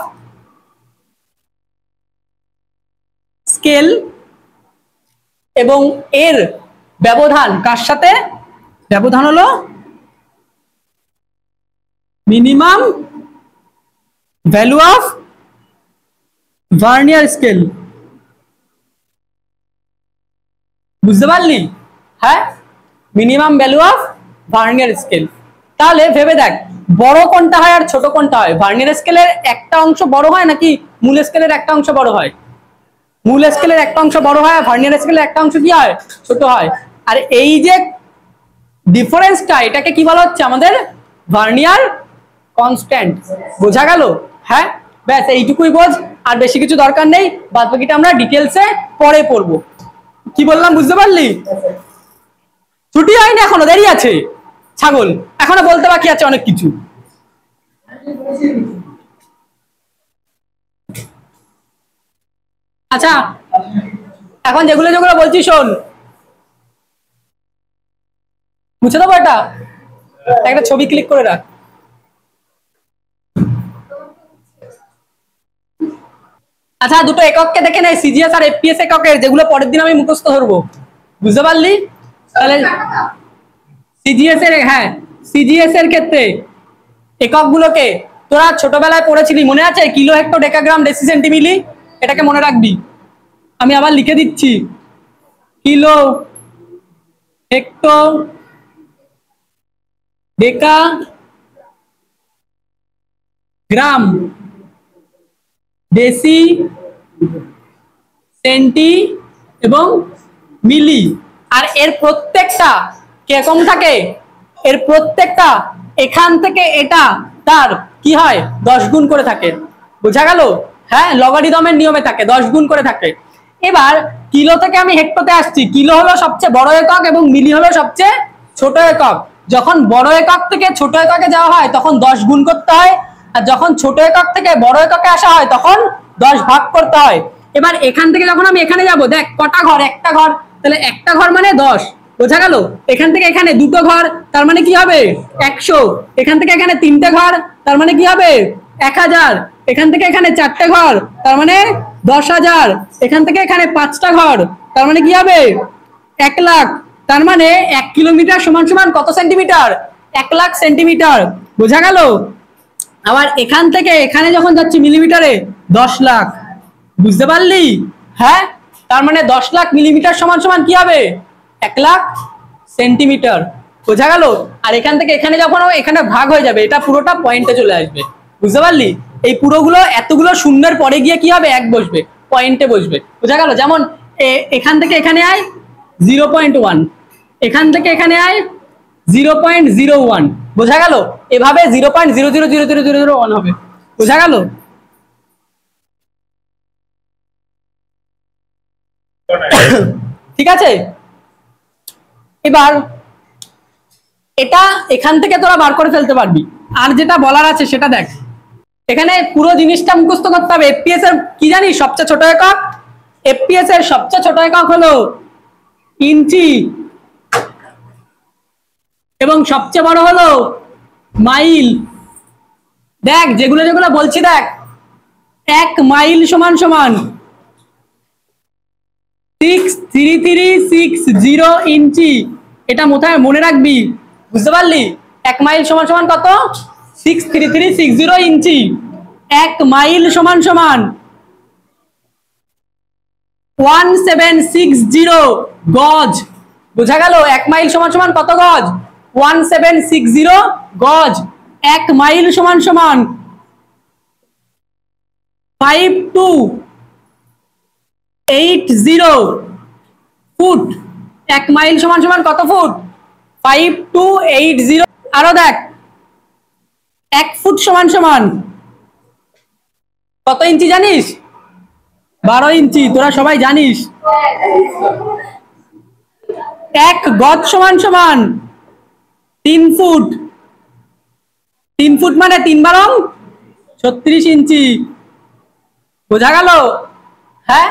scale এবং এর ব্যবধান কার সাথে? ব্যবধান হলো minimum value of vernier scale. বুঝতে পারলি? হ্যাঁ, minimum value of vernier scale. তাহলে ভেবে দেখ বড় কোনটা হয় আর ছোট কোনটা হয়? ভার্নিয়ার স্কেলের একটা অংশ বড় হয় নাকি মূল স্কেলের একটা অংশ বড় হয়? মূল স্কেলের একটা অংশ বড় হয় আর ভার্নিয়ার স্কেলের একটা অংশ কি হয়? ছোট হয়। আর এই যে ডিফারেন্সটা এটাকে কি বলা হচ্ছে? আমাদের ভার্নিয়ার কনস্ট্যান্ট। বোঝা গেল? হ্যাঁ, ব্যাস এইটুকুই বোঝ, আর বেশি কিছু দরকার নেই। বাদ বাকিটা আমরা ডিটেলসে পরে পড়বো। কি বললাম বুঝতে পারলি? ছুটি হয়নি এখনো, দেরি আছে ছাগল, এখনো বলতে বাকি আছে অনেক কিছু। আচ্ছা, এখন যেগুলো যেগুলো বলছি শোন, মুছে দেবো এটা, একটা ছবি ক্লিক করে রাখ। আচ্ছা, দুটো একককে দেখে নেই, সিজিএস আর এফপিএস এককের, যেগুলো পরের দিন আমি মুখস্থ ধরবো। বুঝতে পারলি? তাহলে সিজিএস এর, হ্যাঁ সিজিএস এর ক্ষেত্রে এককগুলোকে তোরা ছোটবেলায় পড়েছিলি, মনে আছে? Kilo, hecto, decagram, deci, সেন্টিমিলি। এটাকে মনে রাখবি। আমি আবার লিখে দিচ্ছি, কিলো, হেক্টো, ডেকা গ্রাম, ডেসি, সেন্টি এবং মিলি। আর এর প্রত্যেকটা কিরকম থাকে? এর প্রত্যেকটা এখান থেকে এটা তার কি হয়? 10 গুণ করে থাকে। বোঝা গেল? হ্যাঁ, লগারিদমের নিয়মে থাকে, 10 গুণ করে থাকে। এবার কিলো থেকে আমি হেক্টোতে আসছি। কিলো হলো সবচেয়ে বড় একক এবং মিলি হলো সবচেয়ে ছোট একক। যখন বড় একক থেকে ছোট এককে যাওয়া হয় তখন 10 গুণ করতে হয়, আর যখন ছোট একক থেকে বড় এককে আসা হয় তখন 10 ভাগ করতে হয়। এবার এখান থেকে যখন আমি এখানে যাব, দেখ কটা ঘর? একটা ঘর, তাহলে একটা ঘর মানে 10। বোঝা গেল? এখান থেকে এখানে দুটো ঘর, তার মানে কি হবে? 100। এখান থেকে এখানে তিনটে ঘর, তার মানে কি হবে? 1000। এখান থেকে এখানে চারটে ঘর, তার মানে 10,000। এখান থেকে এখানে 5টা ঘর, তার মানে কি হবে? 1 লাখ। তার মানে 1 কিলোমিটার সমান সমান কত সেন্টিমিটার? 1 লাখ সেন্টিমিটার। বোঝা গেল? আবার এখান থেকে এখানে যখন যাচ্ছি মিলিমিটারে, 10 লাখ। বুঝতে পারলি? হ্যাঁ, তার মানে 10 লাখ মিলিমিটার সমান সমান কি হবে? 1 লাখ সেন্টিমিটার। বোঝা গেল? আর এখান থেকে এখানে যখন এখানে ভাগ হয়ে যাবে, এটা পুরোটা পয়েন্টে চলে আসবে। বুঝতে পারলি? এই পুরোগুলো এতগুলো শূন্যের পরে গিয়ে কি হবে? 1 বসবে, পয়েন্টে বসবে। বোঝা গেল? যেমন এখান থেকে এখানে আয় 0.1, এখান থেকে এখানে আয় 0.01। বোঝা গেল? এভাবে 0.000001 হবে। বোঝা গেল? ঠিক আছে, এবার এটা এখান থেকে তোরা বার করে ফেলতে পারবি। আর যেটা বলার আছে সেটা দেখ, এখানে পুরো জিনিসটা মুখস্থ করতে হবে। এফপিএস এর কি জানিস সবচেয়ে ছোট একক? এফপিএস এর সবচেয়ে ছোট একক হলো ইঞ্চি এবং সবচেয়ে বড় হলো মাইল। দেখ যেগুলো যেগুলো বলছি, দেখ 1 মাইল সমান সমান 63360 ইঞ্চি। এটা মনে রাখবি। বুঝতে পারলি? 1 মাইল সমান সমান কত? 63360 ইঞ্চি। 1 মাইল সমান সমান 1760 গজ। বোঝা গেল? 1 মাইল সমান সমান কত গজ? 1760 গজ। 1 মাইল সমান সমান 5280 ফুট। 1 মাইল সমান সমান কত ফুট? 5280। আরো দেখ 1 ফুট সমান সমান কত ইঞ্চি জানিস? 12 ইঞ্চি। তোরা সবাই জানিস। 1 গজ সমান সমান 3 ফুট। 3 ফুট মানে 3 বারং 36 ইঞ্চি। বোঝা গেল? হ্যাঁ,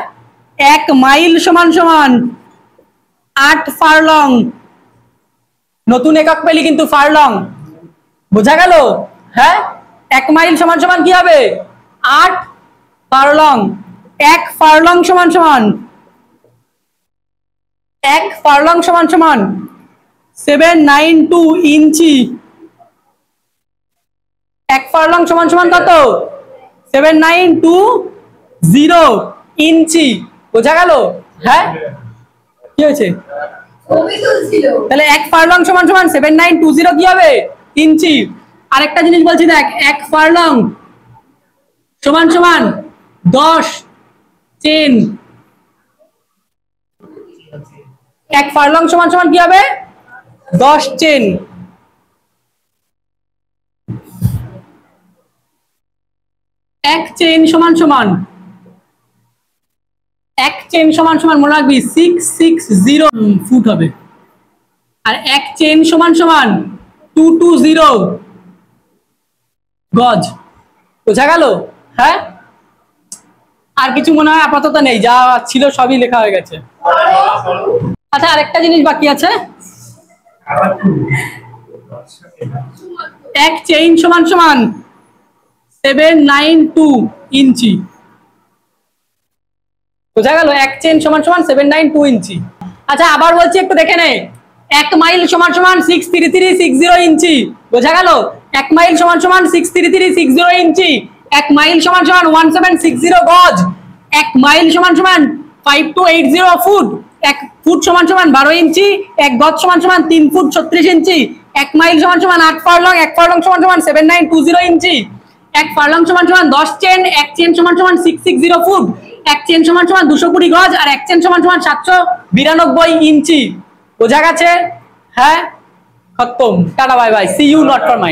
1 মাইল সমান সমান 8 ফারলং। নতুন একক পেলি কিন্তু ফারলং। বোঝা গেল? হ্যাঁ, 1 মাইল সমান সমান কি হবে 8 ফারলং। 1 ফারলং সমান সমান 1 ফারলং সমান সমান 792 ইঞ্চি। 1 ফারলং সমান সমান কত 7920 ইঞ্চি। বোঝা গেল? হ্যাঁ কি হয়েছে তাহলে 1 ফারলং সমান সমান 7920 কি হবে ইঞ্চি। আরেকটা জিনিস বলছি দেখ 1 ফারলং সমান সমান 10 চেন। 1 ফারলং সমান সমান কি হবে 10 চেন। 1 চেন সমান সমান 1 চেন সমান সমান মনে রাখবি 660 ফুট হবে। আর 1 চেন সমান সমান 220 গজ। বোঝা গেল? হ্যাঁ আর কিছু মনে হয় আপাতত নেই, যা ছিল সবই লেখা হয়ে গেছে। আচ্ছা আরেকটা জিনিস বাকি আছে। 1 চেইন সমান সমান 792 ইঞ্চি। বোঝা গেল? 1 চেইন সমান সমান 792 ইঞ্চি। আচ্ছা আবার বলছি একটু দেখে নে। 1 মাইল সমান সমান 63360 ইঞ্চি। বোঝা গেল? 1 মাইল সমান সমান 63360 ইঞ্চি। 1 মাইল সমান সমান 1760 গজ। 1 মাইল সমান সমান 5280 ফুট। 1 ফুট সমান সমান 12 ইঞ্চি। 1 গজ সমান সমান 3 ফুট 36 ইঞ্চি। 1 মাইল সমান সমান 8 ফারলং। 1 ফারলং সমান সমান 7920 ইঞ্চি। 1 ফারলং সমান সমান 10 চেন। 1 চেন সমান সমান 660 ফুট। 1 চেন সমান সমান 220 গজ। আর 1 চেন সমান সমান 792 ইঞ্চি। বোঝা গেছে? হ্যাঁ খতম। Tata bye bye, see you not for my.